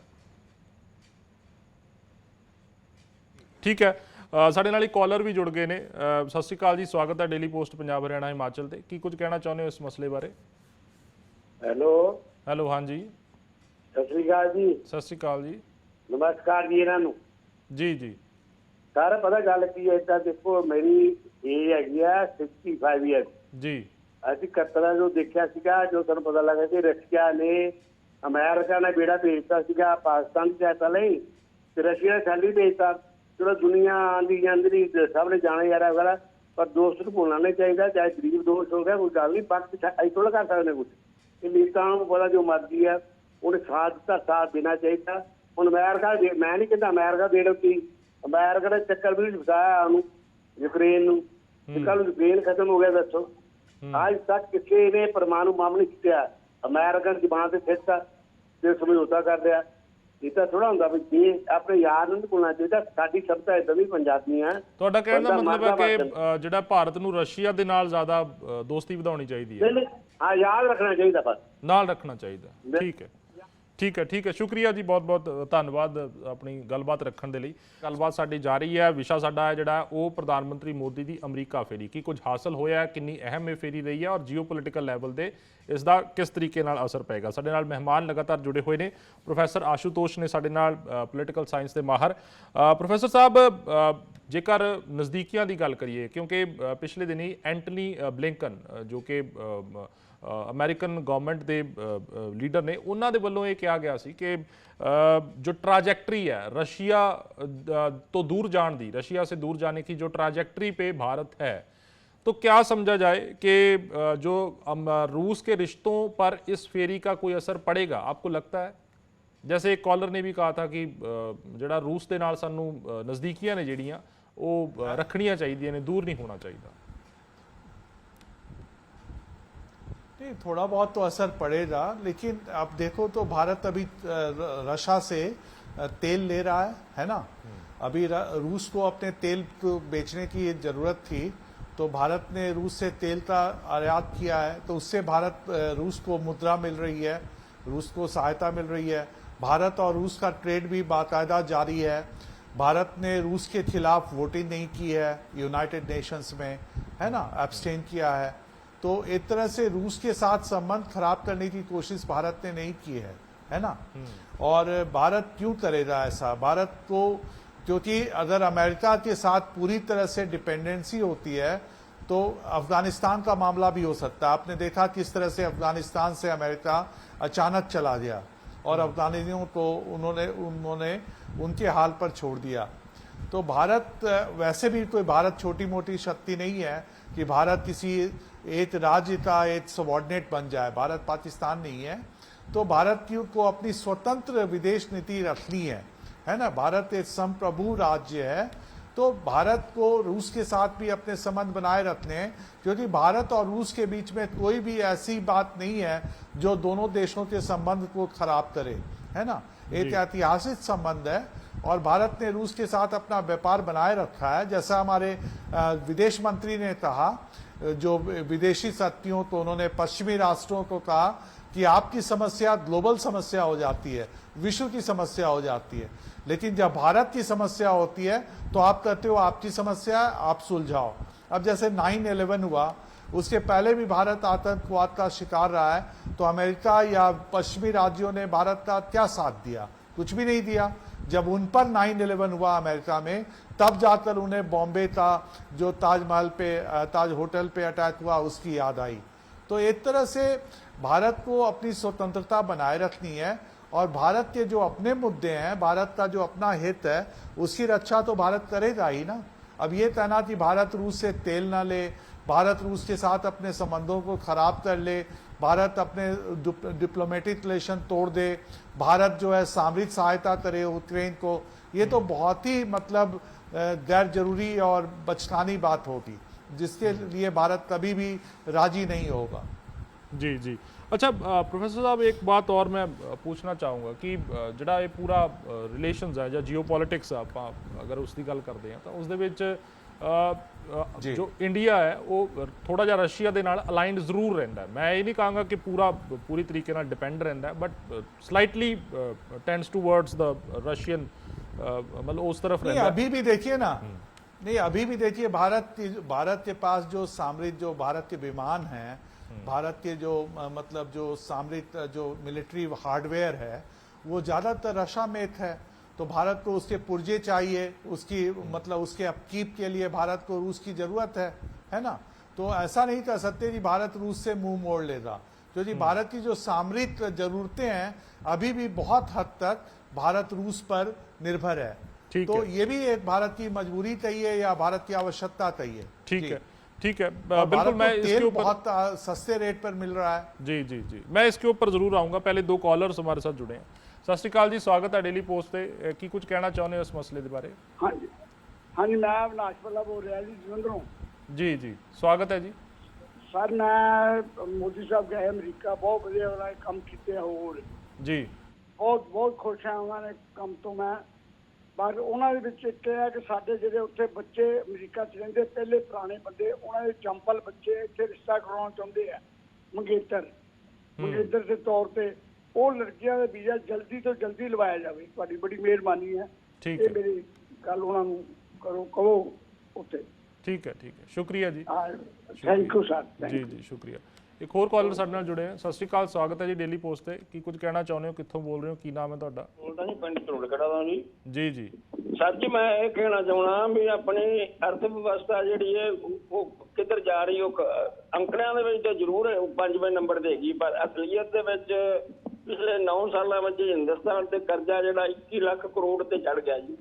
ठीक है, ਸਾਡੇ ਨਾਲ ਇੱਕ ਕਾਲਰ ਵੀ ਜੁੜ ਗਏ ਨੇ। ਸਤਿ ਸ਼੍ਰੀ ਅਕਾਲ ਜੀ, ਸਵਾਗਤ ਹੈ ਡੇਲੀ ਪੋਸਟ ਪੰਜਾਬ ਹਰਿਆਣਾ ਹਿਮਾਚਲ ਤੇ। ਕੀ ਕੁਝ ਕਹਿਣਾ ਚਾਹੁੰਦੇ ਹੋ ਇਸ ਮਸਲੇ ਬਾਰੇ? ਹੈਲੋ ਹਾਂਜੀ, ਸਤਿ ਸ੍ਰੀ ਅਕਾਲ ਜੀ। ਸਤਿ ਸ਼੍ਰੀ ਅਕਾਲ ਜੀ। ਨਮਸਕਾਰ ਜੀ ਇਹਨਾਂ ਨੂੰ। ਜੀ ਜੀ ਸਰ ਪਤਾ ਗੱਲ ਕੀ ਹੈ, ਤਾਂ ਦੇਖੋ ਮੇਰੀ ਏਜ ਹੈਗੀ ਆ 65 ਇਅਰ ਜੀ। ਅਸੀਂ 71 ਜੋ ਦੇਖਿਆ ਸੀਗਾ, ਜੋ ਸਾਨੂੰ ਪਤਾ ਲੱਗਾ ਕਿ ਰਸ਼ੀਆ ਨੇ ਅਮਰੀਕਾ ਨੇ ਬੇੜਾ ਭੇਜਤਾ ਸੀਗਾ ਪਾਕਿਸਤਾਨ ਦੀ ਸਹਾਇਤਾ ਲਈ, ਤੇ ਰਸ਼ੀਆ ਨੇ ਖਾਲੀ ਭੇਜਤਾ। ਚਲੋ ਦੁਨੀਆ ਆਂਦੀ ਜਾਂਦੀ ਸਭ ਨੇ ਜਾਣਾ ਯਾਰ ਵਗੈਰਾ, ਪਰ ਦੋਸਤ ਨੂੰ ਭੁੱਲਣਾ ਨਹੀਂ ਚਾਹੀਦਾ, ਚਾਹੇ ਗਰੀਬ ਦੋਸਤ ਹੋ ਗਿਆ ਕੋਈ ਗੱਲ ਨਹੀਂ, ਬਾਕੀ ਅਸੀਂ ਥੋੜਾ ਕਰ ਸਕਦੇ ਕੁਛ। ਇਹ ਨੀਤਾਂ ਨੂੰ ਪਤਾ ਜੋ ਮਰਜ਼ੀ ਆ, ਉਹਨੇ ਸਾਥ ਦਿੱਤਾ, ਸਾਥ ਦੇਣਾ ਚਾਹੀਦਾ। ਹੁਣ ਅਮਰੀਕਾ ਮੈਂ ਨਹੀਂ ਕਹਿੰਦਾ ਅਮਰੀਕਾ ਦੇ ਦਿੱਤੀ, ਅਮਰੀਕਾ ਨੇ ਚੱਕਰ ਵੀ ਫਸਾਇਆ ਉਹਨੂੰ ਯੂਕਰੇਨ ਨੂੰ, ਤੇ ਕੱਲ ਯੂਕਰੇਨ ਖਤਮ ਹੋ ਗਿਆ। ਦੱਸੋ ਅੱਜ ਤੱਕ ਕਿਸੇ ਨੇ ਪਰਮਾਣੂ ਬੰਬ ਨਹੀਂ ਸੁੱਟਿਆ, ਅਮਰੀਕਨ ਜ਼ਬਾਨ ਤੇ ਸਿੱਟਾ ਤੇ ਸਮਝੌਤਾ ਕਰ ਲਿਆ। ਇਹ ਤਾਂ ਥੋੜਾ ਹੁੰਦਾ ਵੀ ਜੇ ਆਪਣੇ ਯਾਰ ਨੂੰ ਭੁੱਲਣਾ ਚਾਹੀਦਾ। ਸਾਡੀ ਸਭਤਾ ਇਦਾਂ ਵੀ ਪੰਜਾਬੀਆਂ। ਤੁਹਾਡਾ ਕਹਿਣ ਦਾ ਮਤਲਬ ਹੈ ਕਿ ਜਿਹੜਾ ਭਾਰਤ ਨੂੰ ਰਸ਼ੀਆ ਦੇ ਨਾਲ ਜ਼ਿਆਦਾ ਦੋਸਤੀ ਵਧਾਉਣੀ ਚਾਹੀਦੀ ਹੈ, ਹਾਂ ਯਾਦ ਰੱਖਣਾ ਚਾਹੀਦਾ, ਬਸ ਨਾਲ ਰੱਖਣਾ ਚਾਹੀਦਾ। ਠੀਕ ਹੈ, ਠੀਕ ਹੈ, ਠੀਕ ਹੈ। ਸ਼ੁਕਰੀਆ ਜੀ, ਬਹੁਤ ਬਹੁਤ ਧੰਨਵਾਦ ਆਪਣੀ ਗੱਲਬਾਤ ਰੱਖਣ ਦੇ ਲਈ। ਗੱਲਬਾਤ ਸਾਡੀ ਜਾਰੀ ਹੈ। ਵਿਸ਼ਾ ਸਾਡਾ ਹੈ ਜਿਹੜਾ ਉਹ ਪ੍ਰਧਾਨ ਮੰਤਰੀ ਮੋਦੀ ਦੀ ਅਮਰੀਕਾ ਫੇਰੀ, ਕੀ ਕੁਝ ਹਾਸਲ ਹੋਇਆ, ਕਿੰਨੀ ਅਹਿਮ ਇਹ ਫੇਰੀ ਰਹੀ ਹੈ ਔਰ ਜੀਓਪੋਲਿਟੀਕਲ ਲੈਵਲ ਤੇ ਇਸ ਦਾ ਕਿਸ ਤਰੀਕੇ ਨਾਲ ਅਸਰ ਪਏਗਾ। ਸਾਡੇ ਨਾਲ ਮਹਿਮਾਨ ਲਗਾਤਾਰ ਜੁੜੇ ਹੋਏ ਨੇ। ਪ੍ਰੋਫੈਸਰ ਆਸ਼ੂਤੋਸ਼ ਨੇ ਸਾਡੇ ਨਾਲ, ਪੋਲੀਟੀਕਲ ਸਾਇੰਸ ਦੇ ਮਾਹਰ। ਪ੍ਰੋਫੈਸਰ ਸਾਹਿਬ, ਜੇਕਰ ਨਜ਼ਦੀਕੀਆਂ ਦੀ ਗੱਲ ਕਰੀਏ, ਕਿਉਂਕਿ ਪਿਛਲੇ ਦਿਨੀ ਐਂਟਨੀ ਬਲਿੰਕਨ ਜੋ ਕਿ ਅਮਰੀਕਨ ਗਵਰਨਮੈਂਟ ਦੇ ਲੀਡਰ ਨੇ, ਉਹਨਾਂ ਦੇ ਵੱਲੋਂ ਇਹ ਕਿਹਾ ਗਿਆ ਸੀ ਕਿ ਜੋ ट्रैजेक्टरी है रशिया तो दूर जाने दी, रशिया से दूर जाने की जो ट्रैजेक्टरी पे भारत है, तो क्या समझा जाए कि जो रूस के रिश्तों पर इस फेरी का कोई असर पड़ेगा? आपको लगता है? जैसे एक कॉलर ने भी कहा था कि ਜਿਹੜਾ रूस ਦੇ ਨਾਲ ਸਾਨੂੰ ਨਜ਼ਦੀਕੀਆਂ ਨੇ ਜਿਹੜੀਆਂ ਉਹ ਰੱਖਣੀਆਂ ਚਾਹੀਦੀਆਂ ਨੇ, दूर नहीं होना चाहिए। नहीं, थोड़ा बहुत तो असर पड़ेगा, लेकिन अब देखो तो भारत अभी रशिया से तेल ले रहा है ना। अभी रूस को अपने तेल को बेचने की जरूरत थी, तो भारत ने रूस से तेल का आयात किया है, तो उससे भारत रूस को मुद्रा मिल रही है, रूस को सहायता मिल रही है। भारत और रूस का ट्रेड भी बाकायदा जारी है। भारत ने रूस के खिलाफ वोटिंग नहीं की है यूनाइटेड नेशंस में, है ना, एब्सटेन किया है। तो एक तरह से रूस के साथ संबंध खराब करने की कोशिश भारत ने नहीं की है ना। और भारत क्यों करेगा ऐसा? भारत को, क्योंकि अगर अमेरिका के साथ पूरी तरह से डिपेंडेंसी होती है तो अफगानिस्तान का मामला भी हो सकता है। आपने देखा किस तरह से अफगानिस्तान से अमेरिका अचानक चला गया और अफगानियों को उन्होंने उनके हाल पर छोड़ दिया। तो भारत वैसे भी कोई भारत छोटी मोटी शक्ति नहीं है कि भारत किसी एक राज्य का एक सबॉर्डिनेट बन जाए। भारत पाकिस्तान नहीं है, तो भारत को अपनी स्वतंत्र विदेश नीति रखनी है ना। भारत एक संप्रभु राज्य है, तो भारत को रूस के साथ भी अपने संबंध बनाए रखने हैं, क्योंकि भारत और रूस के बीच में कोई भी ऐसी बात नहीं है जो दोनों देशों के संबंध को खराब करे, है ना। एक ऐतिहासिक संबंध है और भारत ने रूस के साथ अपना व्यापार बनाए रखा है। जैसा हमारे विदेश मंत्री ने कहा, जो विदेशी शक्तियों को, उन्होंने पश्चिमी राष्ट्रों को कहा कि आपकी समस्या ग्लोबल समस्या हो जाती है, विश्व की समस्या हो जाती है, लेकिन जब भारत की समस्या होती है तो आप कहते हो आपकी समस्या है, आप सुलझाओ। अब जैसे 9/11 हुआ, उसके पहले भी भारत आतंकवाद का शिकार रहा है, तो अमेरिका या पश्चिमी राज्यों ने भारत का क्या साथ दिया? कुछ भी नहीं दिया। जब उन पर 9/11 हुआ अमेरिका में, तब जाकर उन्हें बॉम्बे का जो ताजमहल पे, ताज होटल पे अटैक हुआ, उसकी याद आई। तो एक तरह से भारत को अपनी स्वतंत्रता बनाए रखनी है और भारत के जो अपने मुद्दे हैं, भारत का जो अपना हित है, उसकी रक्षा तो भारत करेगा ही ना। अब ये कहना कि भारत रूस से तेल ना ले, भारत रूस के साथ अपने संबंधों को खराब कर ले, भारत अपने डिप्लोमेटिक रिलेशन तोड़ दे, भारत जो है सामरिक सहायता करे यूक्रेन को, ये तो बहुत ही मतलब गैर जरूरी और बचकानी बात होगी, जिसके लिए भारत कभी भी राजी नहीं होगा। जी जी। अच्छा प्रोफेसर साहब, एक बात और मैं पूछना चाहूँगा कि ਜਿਹੜਾ ਇਹ ਪੂਰਾ ਰਿਲੇਸ਼ਨਸ ਹੈ ਜਾਂ ਜੀਓਪੋਲਿਟਿਕਸ ਆਪਾਂ ਅਗਰ ਉਸ ਦੀ ਗੱਲ ਕਰਦੇ ਹਾਂ ਤਾਂ ਉਸ ਦੇ ਵਿੱਚ ਜੋ ਇੰਡੀਆ ਹੈ ਉਹ ਥੋੜਾ ਜਿਹਾ ਰਸ਼ੀਆ ਦੇ ਨਾਲ ਅਲਾਈਨਡ ਜ਼ਰੂਰ ਰਹਿੰਦਾ ਹੈ। ਮੈਂ ਇਹ ਨਹੀਂ ਕਹਾਂਗਾ ਕਿ ਪੂਰੀ ਤਰੀਕੇ ਨਾਲ ਡਿਪੈਂਡ ਰਹਿੰਦਾ ਹੈ, but slightly tends towards the Russian, मतलब उस तरफ रहता है। अभी भी देखिए ना, नहीं, अभी भी देखिए भारत के पास जो सामरिक, जो भारत के विमान हैं, भारत के जो मतलब जो सामरिक जो मिलिट्री हार्डवेयर है वो ज्यादातर रक्षा में है। तो भारत को उसके पुर्जे चाहिए, उसकी मतलब उसके अपकीप के लिए भारत को रूस की जरूरत है ना। तो ऐसा नहीं कह सकते कि भारत रूस से मुंह मोड़ लेगा, क्योंकि भारत की जो सामरिक जरूरतें हैं अभी भी बहुत हद तक भारत रूस पर निर्भर है। तो ये भी एक भारत की मजबूरी तय है या भारत की आवश्यकता तय है। ठीक है बिल्कुल। मैं इसके ऊपर बहुत सस्ते रेट पर मिल रहा है। जी मैं इसके ऊपर जरूर आऊंगा। पहले दो कॉलर्स हमारे साथ जुड़े हैं। सत श्री अकाल जी, स्वागत है डेली पोस्ट पे। की कुछ कहना चाਹੁੰਦੇ हो इस मसले के बारे? हाँ जी मैं अविनाश भल्ला बोल रहा जी जलंधरों। जी स्वागत है जी। सर मैं मोदी साहब गए अमरीका, बहुत बढ़िया वाला काम किए होर जी, बहुत खुश है उन्होंने काम तो मैं। पर उन्होंने एक है कि साढ़े ਜਿਹੜੇ ਉੱਥੇ ਬੱਚੇ ਅਮਰੀਕਾ 'ਚ ਰਹਿੰਦੇ ਪਹਿਲੇ ਪੁਰਾਣੇ ਬੰਦੇ ਉਹਨਾਂ ਦੇ ਜੰਪਲ ਬੱਚੇ ਇੱਥੇ ਰਿਸ਼ਤਾ ਕਰਾਉਣਾ ਚਾਹੁੰਦੇ ਆ ਮੰਗੇਤਰ ਦੇ ਤੌਰ ਤੇ। ਉਹ ਲੜਕੀਆਂ ਦਾ ਵੀਜ਼ਾ ਜਲਦੀ ਤੋਂ ਜਲਦੀ ਲਵਾਇਆ ਜਾਵੇ। ਤੁਹਾਡੀ ਬੜੀ ਮਿਹਰਬਾਨੀ ਹੈ। ਠੀਕ ਇਹ ਹੈ, ਮੇਰੀ ਗੱਲ ਉਹਨਾਂ ਨੂੰ ਕਹੋ ਉੱਥੇ। ठीक है शुक्रिया जी। Thank you sir. जी शुक्रिया। एक होर कॉलर साडे नाल जुड़े हैं। सत श्री अकाल, स्वागत है जी डेली पोस्ट पे। की कुछ कहना चाਹੁੰਦੇ ਹੋ? कित्थों बोल रहे हो? की नाम है ਤੁਹਾਡਾ? ਬੋਲਦਾ ਜੀ ਪਿੰਡ ਧਰੋੜਕੜਾ ਦਾ ਜੀ। जी ਸਰ ਜੀ ਮੈਂ ਇਹ ਕਹਿਣਾ ਚਾਹਣਾ ਵੀ ਆਪਣੀ ਅਰਥ ਵਿਵਸਥਾ ਜਿਹੜੀ ਹੈ ਉਹ ਕਿੱਧਰ ਜਾ ਰਹੀ, ਉਹ ਅੰਕੜਿਆਂ ਦੇ ਵਿੱਚ ਤਾਂ ਜ਼ਰੂਰ 5ਵੇਂ ਨੰਬਰ ਤੇ ਹੈਗੀ, ਪਰ ਅਸਲੀਅਤ ਦੇ ਵਿੱਚ ਪਿਛਲੇ 9 ਸਾਲਾਂ ਵਿੱਚ ਹਿੰਦੁਸਤਾਨ ਤੇ ਕਰਜ਼ਾ ਜਿਹੜਾ 21 ਲੱਖ ਕਰੋੜ ਤੇ ਚੜ ਗਿਆ ਜੀ।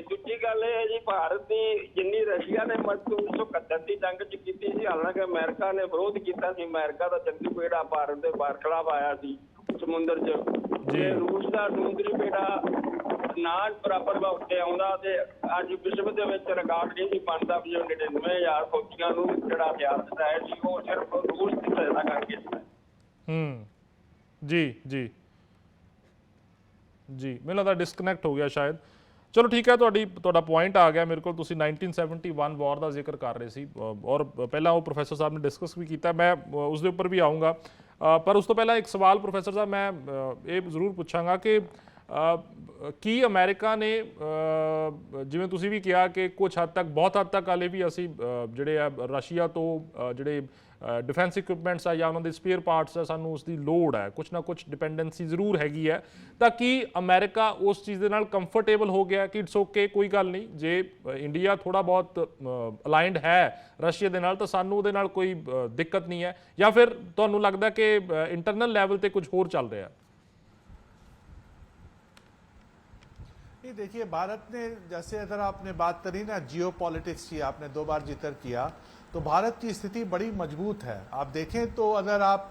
ਦੂਜੀ ਗੱਲ ਇਹ ਹੈ ਜੀ, ਭਾਰਤ ਦੀ ਜਿੰਨੀ ਰਸ਼ੀਆ ਨੇ ਮਦਦ 1971 ਦੀ ਜੰਗ 'ਚ ਕੀਤੀ ਸੀ, ਹਾਲਾਂਕਿ ਅਮਰੀਕਾ ਨੇ ਵਿਰੋਧ ਕੀਤਾ ਸੀ। ਅਮਰੀਕਾ ਦਾ ਜੰਗੀ ਬੇੜਾ ਭਾਰਤ ਦੇ ਖਿਲਾਫ ਆਇਆ ਸੀ ਸਮੁੰਦਰ 'ਚ, ਤੇ ਰੂਸ ਦਾ ਸਮੁੰਦਰੀ ਬੇੜਾ ਨਾ ਬਰਾਬਰ ਉੱਤੇ ਆਉਂਦਾ ਤੇ ਅੱਜ ਵਿਸ਼ਵ ਦੇ ਵਿੱਚ ਰਿਕਾਰਡ ਇਹ ਸੀ ਬਣਦਾ ਵੀ 99,000 ਫੌਜੀਆਂ ਨੂੰ ਜਿਹੜਾ ਹਥਿਆਰ ਦਿੱਤਾ ਸੀ ਉਹ ਸਿਰਫ ਰੂਸ ਦੀ ਸਹਾਇਤਾ ਕਰਕੇ जी ਮੈਨੂੰ ਲੱਗਦਾ ਡਿਸਕਨੈਕਟ ਹੋ ਗਿਆ ਸ਼ਾਇਦ। ਚਲੋ ਠੀਕ ਹੈ, ਤੁਹਾਡਾ ਪੁਆਇੰਟ ਆ ਗਿਆ ਮੇਰੇ ਕੋਲ। ਤੁਸੀਂ 1971 ਵਾਰ ਦਾ ਜ਼ਿਕਰ ਕਰ ਰਹੇ ਸੀ ਔਰ ਪਹਿਲਾਂ ਉਹ ਪ੍ਰੋਫੈਸਰ ਸਾਹਿਬ ਨੇ ਡਿਸਕਸ ਵੀ ਕੀਤਾ, ਮੈਂ ਉਸ ਦੇ ਉੱਪਰ ਵੀ ਆਉਂਗਾ। ਪਰ ਉਸ ਤੋਂ ਪਹਿਲਾਂ ਇੱਕ ਸਵਾਲ ਪ੍ਰੋਫੈਸਰ ਸਾਹਿਬ ਮੈਂ ਇਹ ਜ਼ਰੂਰ ਪੁੱਛਾਂਗਾ ਕਿ ਕੀ ਅਮਰੀਕਾ ਨੇ, ਜਿਵੇਂ ਤੁਸੀਂ ਵੀ ਕਿਹਾ ਕਿ ਕੁਝ ਹੱਦ ਤੱਕ, ਬਹੁਤ ਹੱਦ ਤੱਕ ਹਾਲੇ ਵੀ ਅਸੀਂ ਜਿਹੜੇ ਆ ਰਸ਼ੀਆ ਤੋਂ ਜਿਹੜੇ डिफेंस इक्विपमेंट्स है या उन्होंने स्पेयर पार्ट्स है, सानू उसकी लोड़ है, कुछ ना कुछ डिपेंडेंसी जरूर हैगी है। ताकि अमेरिका उस चीज़ के नाल कंफर्टेबल हो गया कि इट्स ओके, कोई गल नहीं, जे इंडिया थोड़ा बहुत अलाइंड है रशिया के नाल तो सानू उहदे नाल कोई दिक्कत नहीं है, या फिर तुहानू लगदा कि इंटरनल लैवल ते कुछ होर चल रहा है? नहीं, देखिए भारत ने, जैसे अगर आपने बात करी ना जियो पॉलिटिक्स की, आपने 2 बार जिक्र किया, तो भारत की स्थिति बड़ी मजबूत है। आप देखें तो अगर आप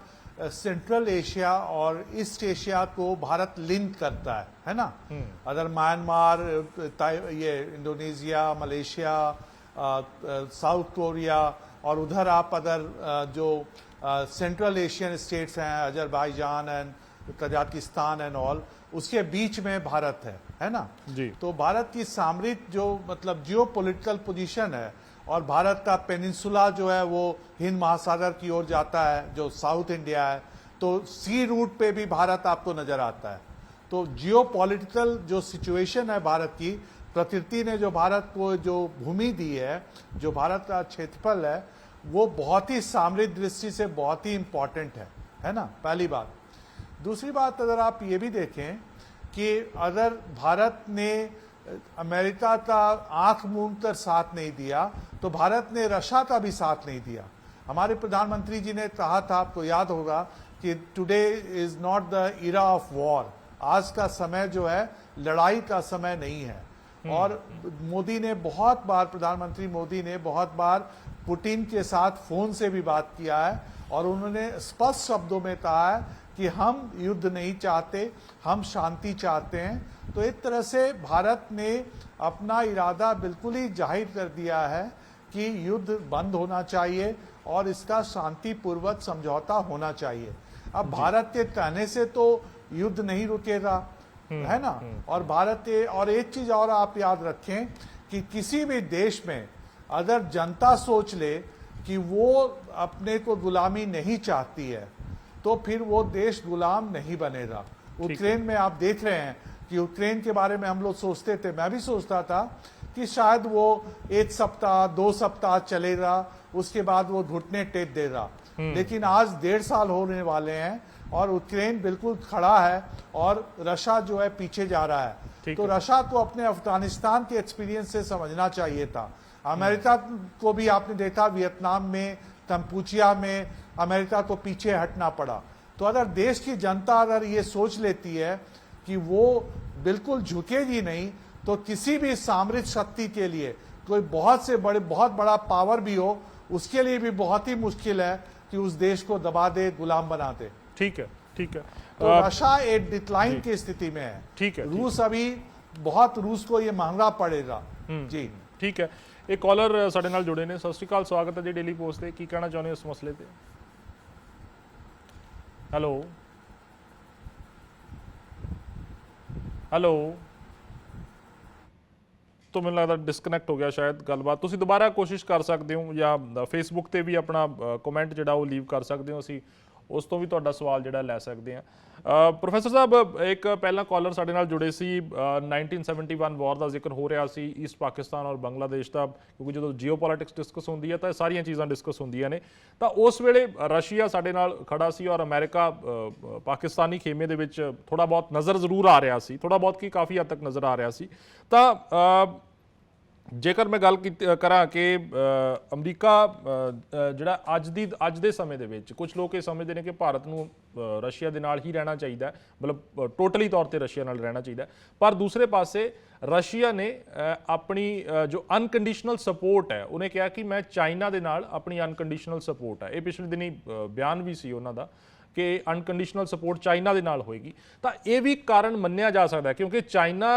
सेंट्रल एशिया और ईस्ट एशिया को भारत लिंक करता है ना। अगर म्यांमार, ये इंडोनेशिया, मलेशिया, साउथ कोरिया, और उधर आप अगर जो सेंट्रल एशियन स्टेट्स हैं, Azerbaijan and Tajikistan and all, उसके बीच में भारत है ना जी। तो भारत की सामरिक जो मतलब जियो पॉलिटिकल पोजिशन है, और भारत का पेनिनसुला जो है वो हिंद महासागर की ओर जाता है, जो साउथ इंडिया है, तो सी रूट पे भी भारत आपको नजर आता है। तो जियो पॉलिटिकल जो सिचुएशन है भारत की, प्रकृति ने जो भारत को जो भूमि दी है, जो भारत का क्षेत्रफल है, वो बहुत ही सामरिक दृष्टि से बहुत ही इंपॉर्टेंट है ना, पहली बात। दूसरी बात, अगर आप ये भी देखें कि अगर भारत ने अमेरिका का आंख मूंद कर साथ नहीं दिया तो भारत ने रशिया का भी साथ नहीं दिया। हमारे प्रधानमंत्री जी ने कहा था, आपको याद होगा, कि today is not the era of war. आज का समय जो है लड़ाई का समय नहीं है। और मोदी ने बहुत बार, प्रधानमंत्री मोदी ने बहुत बार पुतिन के साथ फोन से भी बात किया है, और उन्होंने स्पष्ट शब्दों में कहा है कि हम युद्ध नहीं चाहते, हम शांति चाहते हैं। तो एक तरह से भारत ने अपना इरादा बिल्कुल ही जाहिर कर दिया है कि युद्ध बंद होना चाहिए और इसका शांतिपूर्वक समझौता होना चाहिए। अब भारत के कहने से तो युद्ध नहीं रुकेगा, है ना। और भारत के, और एक चीज और आप याद रखें कि किसी भी देश में अगर जनता सोच ले कि वो अपने को गुलामी नहीं चाहती है, तो फिर वो देश गुलाम नहीं बनेगा। यूक्रेन में आप देख रहे हैं कि यूक्रेन के बारे में हम लोग सोचते थे, मैं भी सोचता था कि शायद वो 1 सप्ताह 2 सप्ताह चलेगा, उसके बाद वो घुटने टेक देगा। लेकिन आज 1.5 साल होने वाले हैं और यूक्रेन बिल्कुल खड़ा है और रशिया जो है पीछे जा रहा है। तो रशिया को अपने अफगानिस्तान के एक्सपीरियंस से समझना चाहिए था। अमेरिका को भी आपने देखा वियतनाम में, कंपूचिया में अमेरिका को पीछे हटना पड़ा। तो अगर देश की जनता अगर ये सोच लेती है कि वो बिल्कुल झुकेगी नहीं, तो किसी भी सामरिक शक्ति के लिए कोई बहुत बड़ा पावर भी हो, उसके लिए भी बहुत ही मुश्किल है कि उस देश को दबा दे, गुलाम बना दे। ठीक है, ठीक है। तो रशिया एक डिक्लाइन की स्थिति में है। ठीक है। रूस अभी रूस को ये महंगा पड़ेगा। जी ठीक है। एक कॉलर साडे नाल जुड़े ने। सत श्री अकाल, स्वागत है जी डेली पोस्ट ते। की कहना चाਹੁੰਦੇ हो इस मसले ते? हेलो हेलो, तो मैंने लगता डिसकनैक्ट हो गया शायद गलबात। तुसीं दोबारा कोशिश कर सकते हो या फेसबुक ते भी अपना कमेंट जिहड़ा वो लीव कर सकते हो, असीं उस तो भी तुहाडा सवाल जिहड़ा लै सकते हैं। प्रोफैसर साहब, एक पहला कॉलर साडे नाल जुड़े सी, 1971 वॉर का जिक्र हो रहा सी ईस्ट पाकिस्तान और बांग्लादेश का, क्योंकि जो जियो पॉलिटिक्स डिस्कस होंदी है तो सारिया चीज़ां डिस्कस होंदियां ने। तो उस वेले रशिया साडे नाल खड़ा सी और अमेरिका पाकिस्तानी खेमे दे विच थोड़ा बहुत नज़र जरूर आ रहा सी, थोड़ा बहुत की काफ़ी हद तक नज़र आ रहा सी। तो जेकर मैं गल करा कि अमरीका जिहड़ा अज दे समय दे विच, कुछ लोग ये समझते हैं कि भारत नूं रशिया दे नाल ही रहना चाहिए, मतलब टोटली तौर पर रशिया नाल रहना चाहिए। पर दूसरे पासे रशिया ने अपनी जो अनकंडीशनल सपोर्ट है, उन्हें कहा कि मैं चाइना दे नाल अपनी अनकंडीशनल सपोर्ट है, ये पिछले दिनी बयान भी सी उन्हां दा कि अनकंडीशनल सपोर्ट चाइना दे नाल होएगी। तो यह भी कारण मन्निया जा सकता है क्योंकि China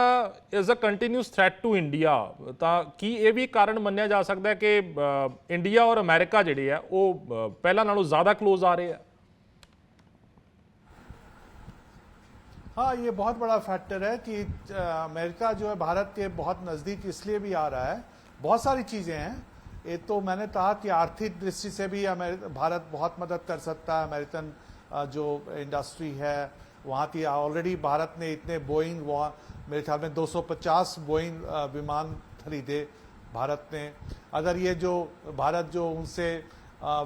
is a continuous threat to India. तो की यह भी कारण मन्निया जा सकता है कि इंडिया और अमेरिका जिहड़े है वो पहला नालों ज़्यादा क्लोज आ रहे हैं? हाँ, ये बहुत बड़ा फैक्टर है कि अमेरिका जो है भारत के बहुत नज़दीक इसलिए भी आ रहा है। बहुत सारी चीज़ें हैं। ये तो मैंने कहा कि आर्थिक दृष्टि से भी भारत बहुत मदद कर सकता है। अमेरिकन जो इंडस्ट्री है वहाँ की ऑलरेडी भारत ने इतने बोइंग, मेरे ख्याल में 250 बोइंग विमान खरीदे भारत ने। अगर ये जो भारत जो उनसे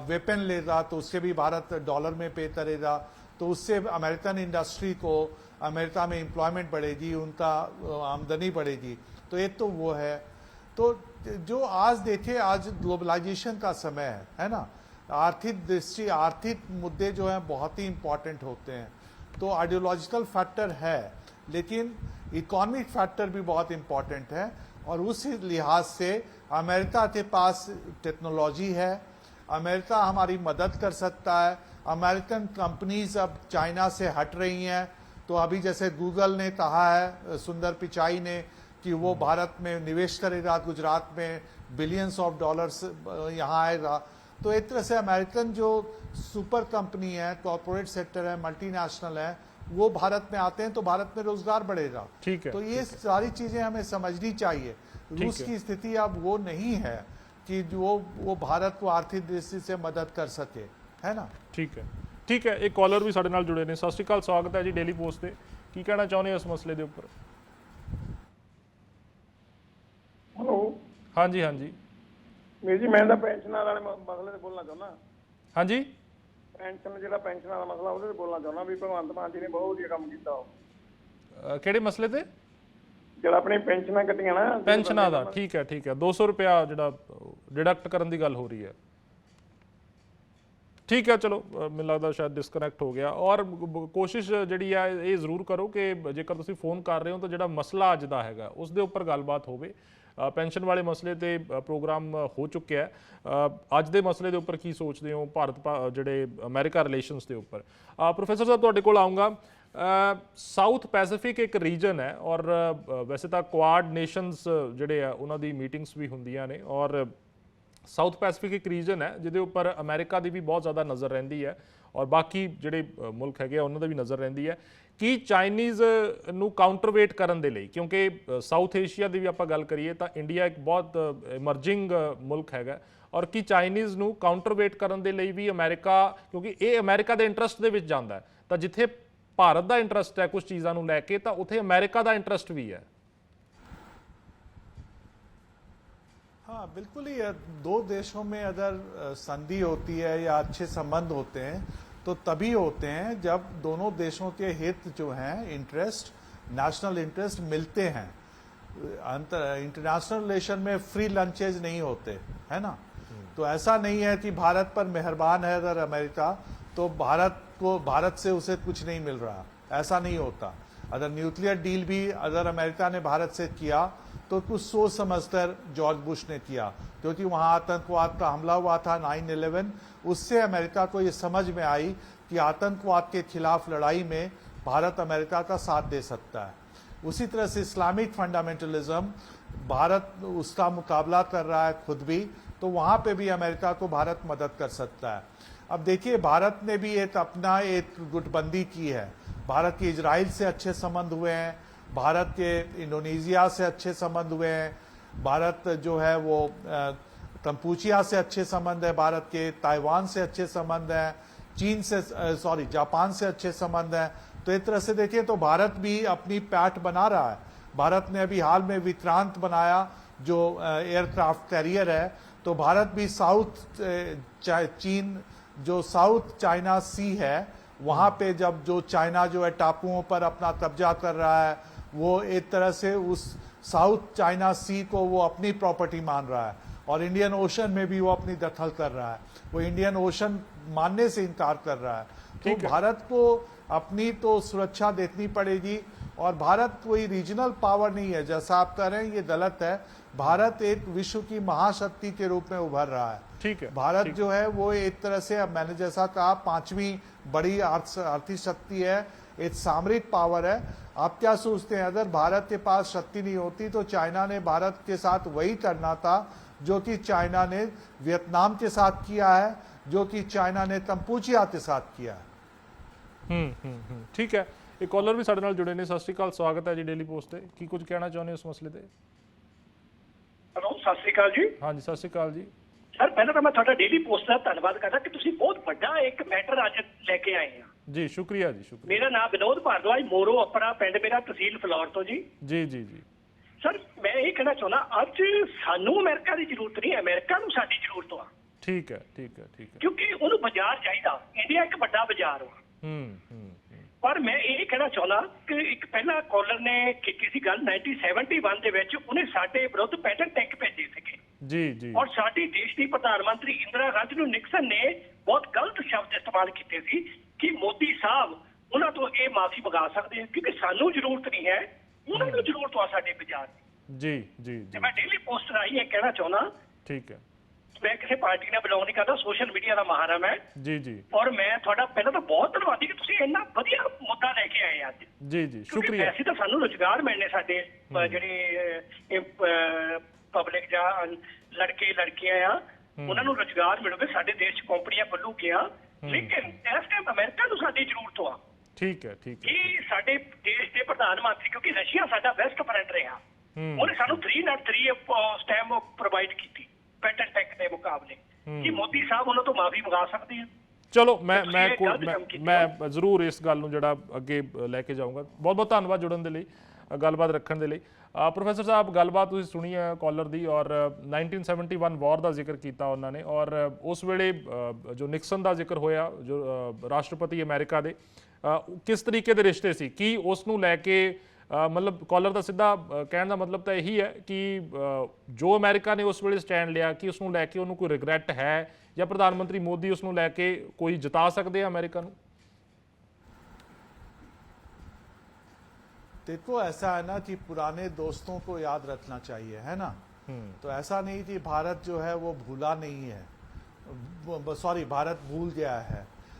वेपन लेगा तो उससे भी भारत डॉलर में पे करेगा, तो उससे अमेरिकन इंडस्ट्री को अमेरिका में एम्प्लॉयमेंट बढ़ेगी, उनका आमदनी बढ़ेगी। तो एक तो वो है। तो जो आज देखे, आज ग्लोबलाइजेशन का समय है ना, आर्थिक दृष्टि, आर्थिक मुद्दे जो हैं बहुत ही इंपॉर्टेंट होते हैं। तो आइडियोलॉजिकल फैक्टर है, लेकिन इकोनॉमिक फैक्टर भी बहुत इंपॉर्टेंट है। और उस लिहाज से अमेरिका के पास टेक्नोलॉजी है, अमेरिका हमारी मदद कर सकता है। अमेरिकन कंपनीज अब चाइना से हट रही हैं। तो अभी जैसे गूगल ने कहा है, सुंदर पिचाई ने, कि वो भारत में निवेश करेगा, गुजरात में बिलियंस ऑफ डॉलर्स यहाँ आएगा। तो एक तरह से अमेरिकन जो सुपर कंपनी है, कॉर्पोरेट सेक्टर है, मल्टीनेशनल है, वो भारत में आते हैं तो भारत में रोजगार बढ़ेगा। ठीक है। तो ये सारी चीजें हमें समझनी चाहिए। रूस की स्थिति अब वो नहीं है कि जो वो भारत को आर्थिक दृष्टि से मदद कर सके, है ना। ठीक है, ठीक है। एक कॉलर भी साडे नाल जुड़े ने। सत श्री अकाल, स्वागत है जी डेली पोस्ट ते। की कहना चाਹੁੰਦੇ हो इस मसले के उपर? हेलो। हाँ जी, हाँ जी। ਵੀਰ ਜੀ, ਮੈਂ ਤਾਂ ਪੈਨਸ਼ਨਾਂ ਵਾਲੇ ਮਸਲੇ ਤੇ ਬੋਲਣਾ ਚਾਹੁੰਦਾ। हाँ जी, ਪੈਨਸ਼ਨ ਜਿਹੜਾ ਪੈਨਸ਼ਨਾਂ ਦਾ ਮਸਲਾ ਉਹਦੇ ਤੇ ਬੋਲਣਾ ਚਾਹੁੰਦਾ ਵੀ ਭਗਵੰਤ ਮਾਨ ਜੀ ਨੇ ਬਹੁਤ ਵਧੀਆ ਕੰਮ ਕੀਤਾ। ਕਿਹੜੇ ਮਸਲੇ ਤੇ? ਜਿਹੜਾ ਆਪਣੀ ਪੈਨਸ਼ਨਾਂ ਕੱਟੀਆਂ ਨਾ, ਪੈਨਸ਼ਨਾਂ ਦਾ। ਠੀਕ ਹੈ, ਠੀਕ ਹੈ। 200 रुपया ਜਿਹੜਾ डिडक्ट करने की गल हो रही है। ठीक है, चलो मैंने लगता शायद डिसकनैक्ट हो गया। और कोशिश जी है ये जरूर करो कि जेकर तुम फोन कर रहे हो तो जो मसला अज का है उसके उपर गलबात हो। पेंशन वाले मसले ते प्रोग्राम हो चुके हैं। अज के मसले के उपर की सोचते हो भारत जोड़े अमेरिका रिलेशनस के उपर? प्रोफैसर साहब तुहाडे कोल आऊँगा। साउथ पैसिफिक एक रीजन है और वैसे तो क्वाड नेशनस जोड़े है उन्होंने मीटिंग्स भी होंदियां ने, और साउथ पैसिफिक एक रीजन है जिहदे उपर अमेरिका की भी बहुत ज़्यादा नज़र रहिंदी है और बाकी जिहड़े मुल्क है उन्होंने भी नज़र रहिंदी है कि चाइनीज़ नूं काउंटरवेट करन दे लई, क्योंकि साउथ एशिया की भी आपां गल करिए तो इंडिया एक बहुत इमरजिंग मुल्क है, और कि चाइनीज़ नूं काउंटरवेट करन दे लई भी अमेरिका, क्योंकि ये अमेरिका के इंटरस्ट दे विच जांदा है, तो जिथे भारत का इंटरस्ट है कुछ चीज़ों नूं लैके तो उत्थे अमेरिका का इंटरस्ट भी है। हाँ बिल्कुल ही है। दो देशों में अगर संधि होती है या अच्छे संबंध होते हैं तो तभी होते हैं जब दोनों देशों के हित जो हैं, इंटरेस्ट, नेशनल इंटरेस्ट मिलते हैं। इंटरनेशनल रिलेशन में फ्री लंचेज नहीं होते, है ना। तो ऐसा नहीं है कि भारत पर मेहरबान है अगर अमेरिका, तो भारत से उसे कुछ नहीं मिल रहा, ऐसा नहीं होता। अगर न्यूक्लियर डील भी अगर अमेरिका ने भारत से किया तो कुछ सोच समझकर जॉर्ज बुश ने किया, क्योंकि वहां आतंकवाद का हमला हुआ था 9/11। उससे अमेरिका को ये समझ में आई कि आतंकवाद के खिलाफ लड़ाई में भारत अमेरिका का साथ दे सकता है। उसी तरह से इस्लामिक फंडामेंटलिज्म, भारत उसका मुकाबला कर रहा है खुद भी, तो वहां पे भी अमेरिका को भारत मदद कर सकता है। अब देखिए, भारत ने भी अपना एक गुटबंदी की है। भारत के इजराइल से अच्छे संबंध हुए हैं, भारत के इंडोनेशिया से अच्छे संबंध हुए हैं, भारत जो है वो कंपूचिया से अच्छे संबंध है, भारत के ताइवान से अच्छे संबंध है, चीन से जापान से अच्छे संबंध है। तो एक तरह से देखिए तो भारत भी अपनी पैठ बना रहा है। भारत ने अभी हाल में विक्रांत बनाया जो एयरक्राफ्ट कैरियर है, तो भारत भी जो साउथ चाइना सी है, वहां पे जब जो चाइना जो है टापुओं पर अपना कब्जा कर रहा है, वो एक तरह से उस साउथ चाइना सी को वो अपनी प्रॉपर्टी मान रहा है, और इंडियन ओशन में भी वो अपनी दखल कर रहा है। वो इंडियन ओशन मानने से इनकार कर रहा है। तो भारत को अपनी तो सुरक्षा देखनी पड़ेगी, और भारत कोई रीजनल पावर नहीं है जैसा आप कह रहे हैं, ये गलत है। भारत एक विश्व की महाशक्ति के रूप में उभर रहा है। ठीक है, भारत जो है वो एक तरह से, अब मैंने जैसा कहा, 5वीं बड़ी आर्थिक शक्ति है, एक सामरिक पावर है। आप क्या सोचते हैं, अगर भारत के पास शक्ति नहीं होती तो चाइना ने भारत के साथ वही करना था जो कि चाइना ने वियतनाम के साथ किया है, जो कि चाइना ने कंपूचिया के साथ किया है। ठीक है, एक कॉलर भी साडे नाल जुड़े ने। सत श्री अकाल, स्वागत है जी डेली पोस्ट ਤੇ। ਕੀ ਕੁਝ ਕਹਿਣਾ ਚਾਹੁੰਦੇ ਹੋ ਇਸ ਮਸਲੇ ਤੇ? हेलो सत श्री अकाल जी। हाँ जी, सत श्री अकाल जी। सर पहले तो मैं ਤੁਹਾਡਾ डेली पोस्ट ਦਾ ਧੰਨਵਾਦ ਕਰਦਾ ਕਿ ਤੁਸੀਂ ਬਹੁਤ ਵੱਡਾ ਇੱਕ ਮੈਟਰ ਅੱਜ ਲੈ ਕੇ ਆਏ ਆ। ਜੀ ਸ਼ੁਕਰੀਆ ਜੀ, ਸ਼ੁਕਰੀਆ। ਮੇਰਾ ਨਾਮ ਵਿਨੋਦ ਭਾਰਦਵਾਜ, ਮੋਰੋ ਅਪਰਾ ਪਿੰਡ ਮੇਰਾ, ਤਹਿਸੀਲ ਫਲੌਰ ਤੋਂ ਜੀ। ਜੀ ਜੀ ਜੀ। ਸਰ ਮੈਂ ਇਹ ਕਹਿਣਾ ਚਾਹੁੰਦਾ, ਅੱਜ ਸਾਨੂੰ ਅਮਰੀਕਾ ਦੀ ਜ਼ਰੂਰਤ ਨਹੀਂ, ਅਮਰੀਕਾ ਨੂੰ ਸਾਡੀ ਜ਼ਰੂਰਤ ਆ। ਠੀਕ ਹੈ, ਠੀਕ ਹੈ, ਠੀਕ ਹੈ। ਕਿਉਂਕਿ ਉਹਨੂੰ ਬਾਜ਼ਾਰ ਚਾਹੀਦਾ, ਇੰਡੀਆ ਇੱਕ ਵੱਡਾ ਬਾਜ਼ਾਰ ਵਾ। ਪਰ ਮੈਂ ਇਹ ਕਹਿਣਾ ਚਾਹੁੰਦਾ ਕਿ ਇੱਕ ਪਹਿਲਾਂ ਕਾਲਰ ਨੇ ਕੀਤੀ ਸੀ ਗੱਲ 1971 ਦੇ ਵਿੱਚ, ਉਹਨੇ ਸਾਡੇ ਵਿਰੁੱਧ ਪੈਟਰਨ ਟੈਂਕ ਭੇਜੇ ਸੀਗੇ ਜੀ ਜੀ, ਔਰ ਸਾਡੀ ਦੇਸ਼ ਦੀ ਪ੍ਰਧਾਨ ਮੰਤਰੀ ਇੰਦਰਾ ਗਾਂਧੀ ਨੂੰ ਨਿਕਸਨ ਨੇ ਬਹੁਤ ਗਲਤ ਸ਼ਬਦ ਇਸਤੇਮਾਲ ਕੀਤੇ ਸੀ ਕਿ ਮੋਦੀ ਸਾਹਿਬ ਉਹਨਾਂ ਤੋਂ ਇਹ ਮਾਫੀ ਮੰਗਾ ਸਕਦੇ ਆ, ਕਿਉਂਕਿ ਸਾਨੂੰ ਜ਼ਰੂਰਤ ਨਹੀਂ ਹੈ, ਉਹਨਾਂ ਨੂੰ ਜ਼ਰੂਰਤ ਆ ਸਾਡੇ ਬਾਜ਼ਾਰ ਦੀ। ਜੀ ਜੀ ਜੀ। ਮੈਂ ਡੇਲੀ ਪੋਸਟ ਰਾਹੀਂ ਇਹ ਕਹਿਣਾ ਚਾਹੁੰਦਾ, ਠੀਕ ਹੈ। ਮੈਂ ਕਿਸੇ ਪਾਰਟੀ ਨਾਲ ਬਿਲੋਂਗ ਨਹੀਂ ਕਰਦਾ, ਸੋਸ਼ਲ ਮੀਡੀਆ ਦਾ ਮਾਹਰ ਹਾਂ ਮੈਂ। ਜੀ ਜੀ। ਔਰ ਮੈਂ ਤੁਹਾਡਾ ਪਹਿਲਾਂ ਤਾਂ ਬਹੁਤ ਧੰਨਵਾਦੀ ਕਿ ਤੁਸੀਂ ਇੰਨਾ ਵਧੀਆ ਮੁੱਦਾ ਲੈ ਕੇ ਆਏ ਅੱਜ। ਜੀ ਜੀ, ਸ਼ੁਕਰੀਆ। ਵੈਸੇ ਤਾਂ ਸਾਨੂੰ ਰੁਜ਼ਗਾਰ ਮਿਲਣੇ ਸਾਡੇ ਜਿਹੜੇ ਪਬਲਿਕ ਜਾਂ ਲੜਕੇ ਲੜਕੀਆਂ ਆ, ਉਹਨਾਂ ਨੂੰ ਰੁਜ਼ਗਾਰ ਮਿਲੂਗੇ, ਸਾਡੇ ਦੇਸ਼ 'ਚ ਕੰਪਨੀਆਂ ਖੁੱਲੂਗੀਆਂ, ਲੇਕਿਨ ਇਸ ਟਾਈਮ ਅਮਰੀਕਾ ਨੂੰ ਸਾਡੀ ਜ਼ਰੂਰਤ ਆ। ਠੀਕ ਹੈ, ਠੀਕ ਹੈ। ਕਿ ਸਾਡੇ ਦੇਸ਼ ਦੇ ਪ੍ਰਧਾਨ ਮੰਤਰੀ, ਕਿਉਂਕਿ ਰਸ਼ੀਆ ਸਾਡਾ ਬੈਸਟ ਫਰੈਂਡ ਰਿਹਾ, ਉਹਨੇ ਸਾਨੂੰ 303 ਸਟੈਂਪ ਪ੍ਰੋਵਾਈਡ ਕੀਤੀ ਪੈਟਰਨ ਟੈਕ ਦੇ ਮੁਕਾਬਲੇ, ਕਿ ਮੋਦੀ ਸਾਹਿਬ ਉਹਨਾਂ ਤੋਂ ਮਾਫੀ ਮੰਗਾ ਸਕਦੇ ਆ। ਚਲੋ ਮੈਂ ਜ਼ਰੂਰ ਇਸ ਗੱਲ ਨੂੰ ਜਿਹੜਾ ਅੱਗੇ ਲੈ ਕੇ ਜਾਊਂਗਾ। ਬਹੁਤ ਬਹੁਤ ਧੰਨਵਾਦ ਜੁੜਨ ਦੇ ਲਈ, ਗੱਲਬਾਤ ਰੱਖਣ ਦੇ ਲਈ। ਪ੍ਰੋਫੈਸਰ ਸਾਹਿਬ, ਗੱਲਬਾਤ ਤੁਸੀਂ ਸੁਣੀ ਹੈ ਕਾਲਰ ਦੀ, ਔਰ 1971 ਵਾਰ ਦਾ ਜ਼ਿਕਰ ਕੀਤਾ ਉਹਨਾਂ ਨੇ, ਔਰ ਉਸ ਵੇਲੇ ਜੋ ਨਿਕਸਨ ਦਾ ਜ਼ਿਕਰ ਹੋਇਆ, ਜੋ ਰਾਸ਼ਟਰਪਤੀ ਅਮਰੀਕਾ ਦੇ, ਕਿਸ ਤਰੀਕੇ ਦੇ ਰਿਸ਼ਤੇ ਸੀ, ਕੀ ਉਸ ਨੂੰ ਲੈ ਕੇ ਮਤਲਬ ਕਾਲਰ ਦਾ ਸਿੱਧਾ ਕਹਿਣ ਦਾ ਮਤਲਬ ਤਾਂ ਇਹੀ ਹੈ ਕਿ ਜੋ ਅਮਰੀਕਾ ਨੇ ਉਸ ਵੇਲੇ ਸਟੈਂਡ ਲਿਆ, ਕਿ ਉਸ ਨੂੰ ਲੈ ਕੇ ਉਹਨੂੰ ਕੋਈ ਰਿਗਰੈਟ ਹੈ, ਜਾਂ ਪ੍ਰਧਾਨ ਮੰਤਰੀ ਮੋਦੀ ਉਸ ਨੂੰ ਲੈ ਕੇ ਕੋਈ ਜਿਤਾ ਸਕਦੇ ਆ ਅਮਰੀਕਾ ਨੂੰ? देखो, ऐसा है ना कि पुराने दोस्तों को याद रखना चाहिए, है ना। तो ऐसा नहीं कि भारत जो है वो भूला नहीं है, भारत भूल गया है।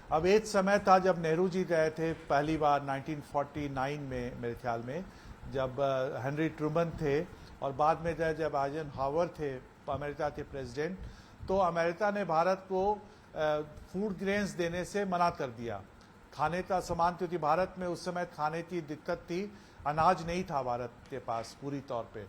अब एक समय था जब नेहरू जी गए थे पहली बार 1949 में, मेरे ख्याल में, जब हेनरी ट्रूमन थे, और बाद में जब आइजनहावर थे अमेरिका के प्रेसिडेंट, तो अमेरिका ने भारत को फूड ग्रेन्स देने से मना कर दिया, खाने का सामान, क्योंकि भारत में उस समय खाने की दिक्कत थी, अनाज नहीं था भारत के पास पूरी तौर पे।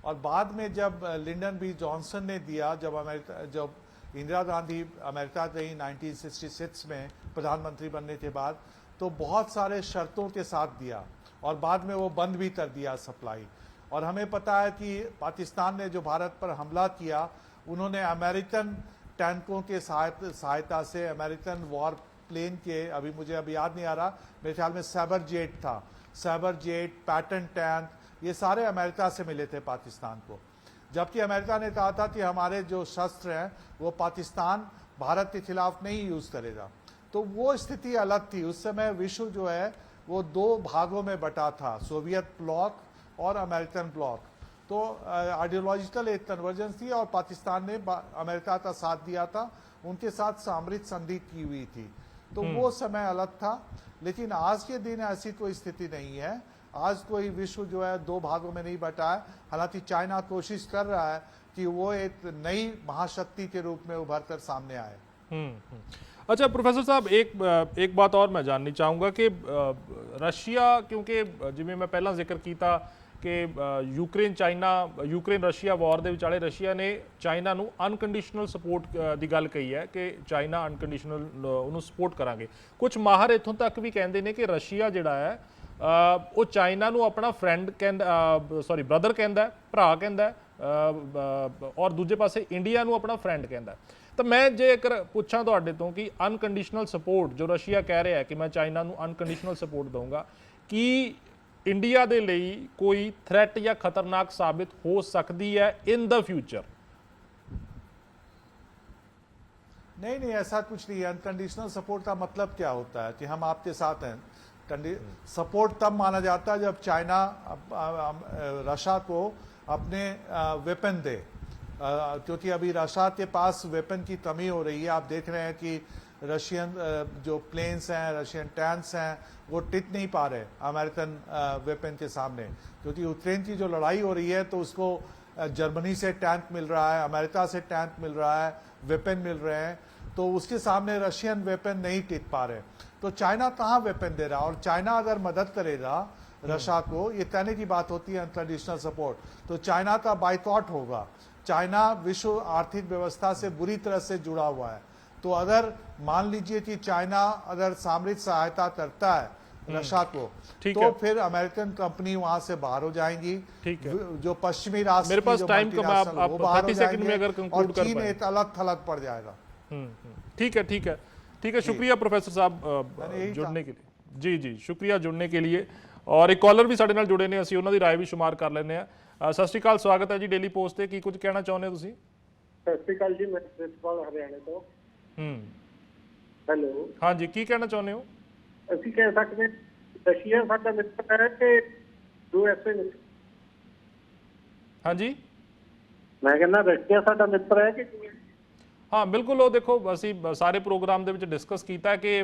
और बाद में जब लिंडन बी जॉनसन ने दिया, जब इंदिरा गांधी अमेरिका गई 1966 में प्रधानमंत्री बनने के बाद, तो बहुत सारे शर्तों के साथ दिया, और बाद में वो बंद भी कर दिया सप्लाई। और हमें पता है कि पाकिस्तान ने जो भारत पर हमला किया, उन्होंने अमेरिकन टैंकों के सहायता से, अमेरिकन वॉर प्लेन के, अभी याद नहीं आ रहा, मेरे ख्याल में सैबर जेट था, सैबर जेट, पैटर्न टैंक, ये सारे अमेरिका से मिले थे पाकिस्तान को। जबकि अमेरिका ने कहा था कि हमारे जो शस्त्र हैं वो पाकिस्तान भारत के खिलाफ नहीं यूज करेगा। तो वो स्थिति अलग थी। उस समय विश्व जो है वो दो भागों में बटा था, सोवियत ब्लॉक और अमेरिकन ब्लॉक। तो आइडियोलॉजिकल एक कन्वर्जेंस थी और पाकिस्तान ने अमेरिका का साथ दिया था, उनके साथ सामरिक संधि की हुई थी। तो वो समय अलग था। लेकिन आज के दिन ऐसी कोई स्थिति नहीं है। आज कोई विश्व जो है दो भागों में नहीं बटा है। हालांकि चाइना कोशिश कर रहा है कि वो एक नई महाशक्ति के रूप में उभर कर सामने आए। अच्छा प्रोफेसर साहब, एक बात और मैं जाननी चाहूँगा कि रशिया, क्योंकि जिवें मैं पहला जिक्र किया कि यूक्रेन रशिया वॉर ਦੇ ਵਿਚਾਲੇ ਰਸ਼ੀਆ ਨੇ ਚਾਈਨਾ ਨੂੰ ਅਨਕੰਡੀਸ਼ਨਲ ਸਪੋਰਟ ਦੀ ਗੱਲ ਕਹੀ ਹੈ ਕਿ ਚਾਈਨਾ ਅਨਕੰਡੀਸ਼ਨਲ ਉਹਨੂੰ ਸਪੋਰਟ ਕਰਾਂਗੇ। ਕੁਝ ਮਾਹਰ ਇੱਥੋਂ ਤੱਕ ਵੀ ਕਹਿੰਦੇ ਨੇ ਕਿ ਰਸ਼ੀਆ ਜਿਹੜਾ ਹੈ ਉਹ ਚਾਈਨਾ ਨੂੰ ਆਪਣਾ ਫਰੈਂਡ ਬ੍ਰਦਰ ਕਹਿੰਦਾ, ਭਰਾ ਕਹਿੰਦਾ, ਔਰ ਦੂਜੇ ਪਾਸੇ ਇੰਡੀਆ ਨੂੰ ਆਪਣਾ ਫਰੈਂਡ ਕਹਿੰਦਾ। ਤਾਂ ਮੈਂ ਜੇਕਰ ਪੁੱਛਾਂ ਤੁਹਾਡੇ ਤੋਂ ਕਿ ਅਨਕੰਡੀਸ਼ਨਲ ਸਪੋਰਟ ਜੋ ਰਸ਼ੀਆ ਕਹਿ ਰਿਹਾ ਹੈ ਕਿ ਮੈਂ ਚਾਈਨਾ ਨੂੰ ਅਨਕੰਡੀਸ਼ਨਲ ਸਪੋਰਟ ਦਊਂਗਾ, ਕੀ इंडिया के लिए कोई थ्रेट या खतरनाक साबित हो सकती है इन द फ्यूचर? नहीं, ऐसा कुछ नहीं है। अनकंडीशनल सपोर्ट का मतलब क्या होता है कि हम आपके साथ हैं। सपोर्ट तब माना जाता है जब चाइना रशिया को अपने वेपन दे, क्योंकि अभी रशिया के पास वेपन की कमी हो रही है। आप देख रहे हैं कि रशियन जो प्लेन्स हैं, रशियन टैंक्स हैं, वो टिक नहीं पा रहे अमेरिकन वेपन के सामने। क्योंकि यूक्रेन की जो लड़ाई हो रही है तो उसको जर्मनी से टैंक मिल रहा है, अमेरिका से टैंक मिल रहा है, वेपन मिल रहे हैं, तो उसके सामने रशियन वेपन नहीं टिक पा रहे। तो चाइना कहाँ वेपन दे रहा? और चाइना अगर मदद करेगा रशिया को, ये कहने की बात होती है अनकंडीशनल सपोर्ट, तो चाइना का बाइकआउट होगा। चाइना विश्व आर्थिक व्यवस्था से बुरी तरह से जुड़ा हुआ है। तो अगर मान लीजिए कि चाइना अगर सामरिक सहायता करता है रशिया को, तो फिर अमेरिकन कंपनी वहां से बाहर हो जाएंगी। जो पश्चिमी राष्ट्र, मेरे पास टाइम कम, आप वो बाहर 30 सेकंड में अगर कंक्लूड कर चीन एक अलग थलग पड़ जाएगा। ठीक है। शुक्रिया प्रोफेसर साहब जुड़ने के लिए। जी शुक्रिया जुड़ने के लिए। और एक कॉलर भी साडे नाल जुड़े ने, ਅਸੀਂ ਉਹਨਾਂ ਦੀ ਰਾਏ ਵੀ शुमार कर ਲੈਂਦੇ ਆ। ਸਤਿ ਸ਼੍ਰੀ ਅਕਾਲ, ਸਵਾਗਤ ਹੈ ਜੀ ਡੇਲੀ ਪੋਸਟ ਤੇ। ਕੀ ਕੁਝ ਕਹਿਣਾ ਚਾਹੁੰਦੇ ਹੋ ਤੁਸੀਂ? ਸਤਿ ਸ਼੍ਰੀ ਅਕਾਲ ਜੀ, ਮੈਂ ਪ੍ਰਿੰਸੀਪਲ ਹਰਿਆਣੇ ਤੋਂ। ਹੈਲੋ, ਹਾਂਜੀ, ਕੀ ਕਹਿਣਾ ਚਾਹੁੰਦੇ ਹੋ? ਅਸੀਂ ਕਹਿ ਸਕਦੇ ਰਸ਼ੀਆ ਸਾਡਾ ਮਿੱਤਰ ਹੈ ਕਿ ਯੂਐਸਏ ਮਿੱਤਰ? ਹਾਂਜੀ, ਮੈਂ ਕਹਿੰਦਾ ਰਸ਼ੀਆ ਸਾਡਾ ਮਿੱਤਰ ਹੈ ਕਿ? ਹਾਂ ਬਿਲਕੁਲ। ਉਹ ਦੇਖੋ, ਅਸੀਂ ਸਾਰੇ ਪ੍ਰੋਗਰਾਮ ਦੇ ਵਿੱਚ ਡਿਸਕਸ ਕੀਤਾ ਕਿ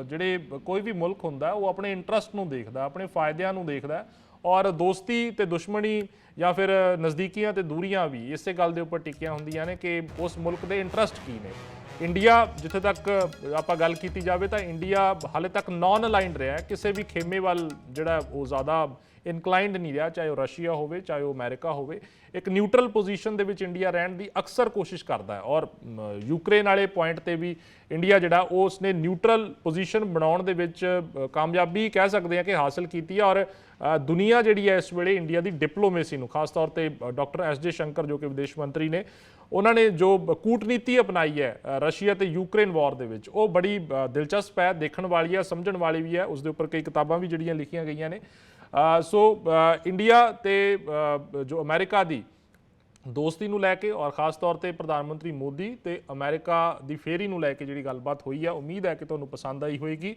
ਜਿਹੜੇ ਕੋਈ ਵੀ ਮੁਲਕ ਹੁੰਦਾ ਉਹ ਆਪਣੇ ਇੰਟਰਸਟ ਨੂੰ ਦੇਖਦਾ, ਆਪਣੇ ਫਾਇਦਿਆਂ ਨੂੰ ਦੇਖਦਾ, ਔਰ ਦੋਸਤੀ ਤੇ ਦੁਸ਼ਮਣੀ ਜਾਂ ਫਿਰ ਨਜ਼ਦੀਕੀਆਂ ਤੇ ਦੂਰੀਆਂ ਵੀ ਇਸੇ ਗੱਲ ਦੇ ਉੱਪਰ ਟਿਕੀਆਂ ਹੁੰਦੀਆਂ ਨੇ ਕਿ ਉਸ ਮੁਲਕ ਦੇ ਇੰਟਰਸਟ ਕੀ ਨੇ। ਇੰਡੀਆ, ਜਿੱਥੇ ਤੱਕ ਆਪਾਂ ਗੱਲ ਕੀਤੀ ਜਾਵੇ ਤਾਂ ਇੰਡੀਆ ਹਾਲੇ ਤੱਕ ਨੌਨ ਅਲਾਈਨਡ ਰਿਹਾ, ਕਿਸੇ ਵੀ ਖੇਮੇ ਵੱਲ ਜਿਹੜਾ ਉਹ ਜ਼ਿਆਦਾ ਇਨਕਲਾਈਨਡ ਨਹੀਂ ਰਿਹਾ, ਚਾਹੇ ਉਹ ਰਸ਼ੀਆ ਹੋਵੇ ਚਾਹੇ ਉਹ ਅਮਰੀਕਾ ਹੋਵੇ। ਇੱਕ ਨਿਊਟਰਲ ਪੋਜੀਸ਼ਨ ਦੇ ਵਿੱਚ ਇੰਡੀਆ ਰਹਿਣ ਦੀ ਅਕਸਰ ਕੋਸ਼ਿਸ਼ ਕਰਦਾ ਹੈ, ਔਰ ਯੂਕਰੇਨ ਵਾਲੇ ਪੁਆਇੰਟ ਤੇ ਵੀ ਇੰਡੀਆ ਜਿਹੜਾ ਉਸ ਨੇ ਨਿਊਟਰਲ ਪੋਜੀਸ਼ਨ ਬਣਾਉਣ ਦੇ ਵਿੱਚ ਕਾਮਯਾਬੀ ਕਹਿ ਸਕਦੇ ਹਾਂ ਕਿ ਹਾਸਲ ਕੀਤੀ ਹੈ। ਔਰ ਦੁਨੀਆ ਜਿਹੜੀ ਹੈ ਇਸ ਵੇਲੇ ਇੰਡੀਆ ਦੀ ਡਿਪਲੋਮੇਸੀ ਨੂੰ, ਖਾਸ ਤੌਰ ਤੇ ਡਾਕਟਰ ਐਸ ਜੇ ਸ਼ੰਕਰ ਜੋ ਕਿ ਵਿਦੇਸ਼ ਮੰਤਰੀ ਨੇ, ਉਹਨਾਂ ਨੇ ਜੋ ਕੂਟਨੀਤੀ ਅਪਣਾਈ ਹੈ ਰਸ਼ੀਆ ਤੇ ਯੂਕਰੇਨ ਵਾਰ ਦੇ ਵਿੱਚ, ਉਹ ਬੜੀ ਦਿਲਚਸਪ ਹੈ, ਦੇਖਣ ਵਾਲੀ ਹੈ, ਸਮਝਣ ਵਾਲੀ ਵੀ ਹੈ। ਉਸ ਦੇ ਉੱਪਰ ਕਈ ਕਿਤਾਬਾਂ ਵੀ ਜਿਹੜੀਆਂ ਲਿਖੀਆਂ ਗਈਆਂ ਨੇ। ਸੋ ਇੰਡੀਆ ਤੇ ਜੋ ਅਮਰੀਕਾ ਦੀ ਦੋਸਤੀ ਨੂੰ ਲੈ ਕੇ, ਔਰ ਖਾਸ ਤੌਰ ਤੇ ਪ੍ਰਧਾਨ ਮੰਤਰੀ ਮੋਦੀ ਤੇ ਅਮਰੀਕਾ ਦੀ ਫੇਰੀ ਨੂੰ ਲੈ ਕੇ ਜਿਹੜੀ ਗੱਲਬਾਤ ਹੋਈ ਹੈ, ਉਮੀਦ ਹੈ ਕਿ ਤੁਹਾਨੂੰ ਪਸੰਦ ਆਈ ਹੋਏਗੀ।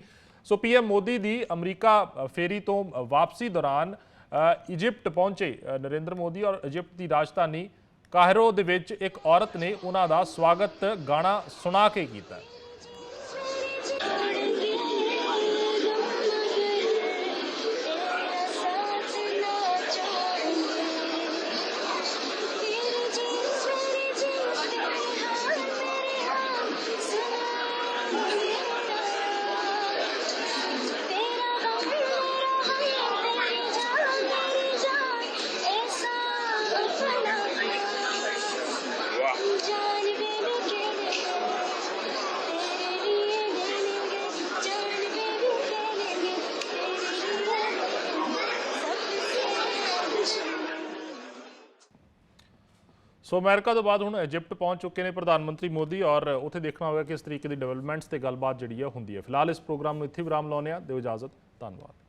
ਸੋ ਪੀਐਮ ਮੋਦੀ ਦੀ ਅਮਰੀਕਾ ਫੇਰੀ ਤੋਂ ਵਾਪਸੀ ਦੌਰਾਨ ਇਜਿਪਟ ਪਹੁੰਚੇ ਨਰਿੰਦਰ ਮੋਦੀ, ਔਰ ਇਜਿਪਟ ਦੀ ਰਾਜਧਾਨੀ ਕਾਇਰੋ ਦੇ ਵਿੱਚ ਇੱਕ ਔਰਤ ਨੇ ਉਹਨਾਂ ਦਾ ਸਵਾਗਤ ਗਾਣਾ ਸੁਣਾ ਕੇ ਕੀਤਾ। ਸੋ ਅਮਰੀਕਾ ਤੋਂ ਬਾਅਦ ਹੁਣ ਇਜਿਪਟ ਪਹੁੰਚ ਚੁੱਕੇ ਨੇ ਪ੍ਰਧਾਨ ਮੰਤਰੀ ਮੋਦੀ ਔਰ ਉੱਥੇ ਦੇਖਣਾ ਹੋਵੇਗਾ ਕਿਸ ਤਰੀਕੇ ਦੀ ਡਿਵੈਲਪਮੈਂਟਸ ਤੇ ਗੱਲਬਾਤ ਜਿਹੜੀ ਹੈ ਹੁੰਦੀ ਹੈ। ਫਿਲਹਾਲ ਇਸ ਪ੍ਰੋਗਰਾਮ ਨੂੰ ਇੱਥੇ ਵਿਰਾਮ ਲਾਉਂਦੇ ਹਾਂ। ਦਿਓ ਇਜਾਜ਼ਤ। ਧੰਨਵਾਦ।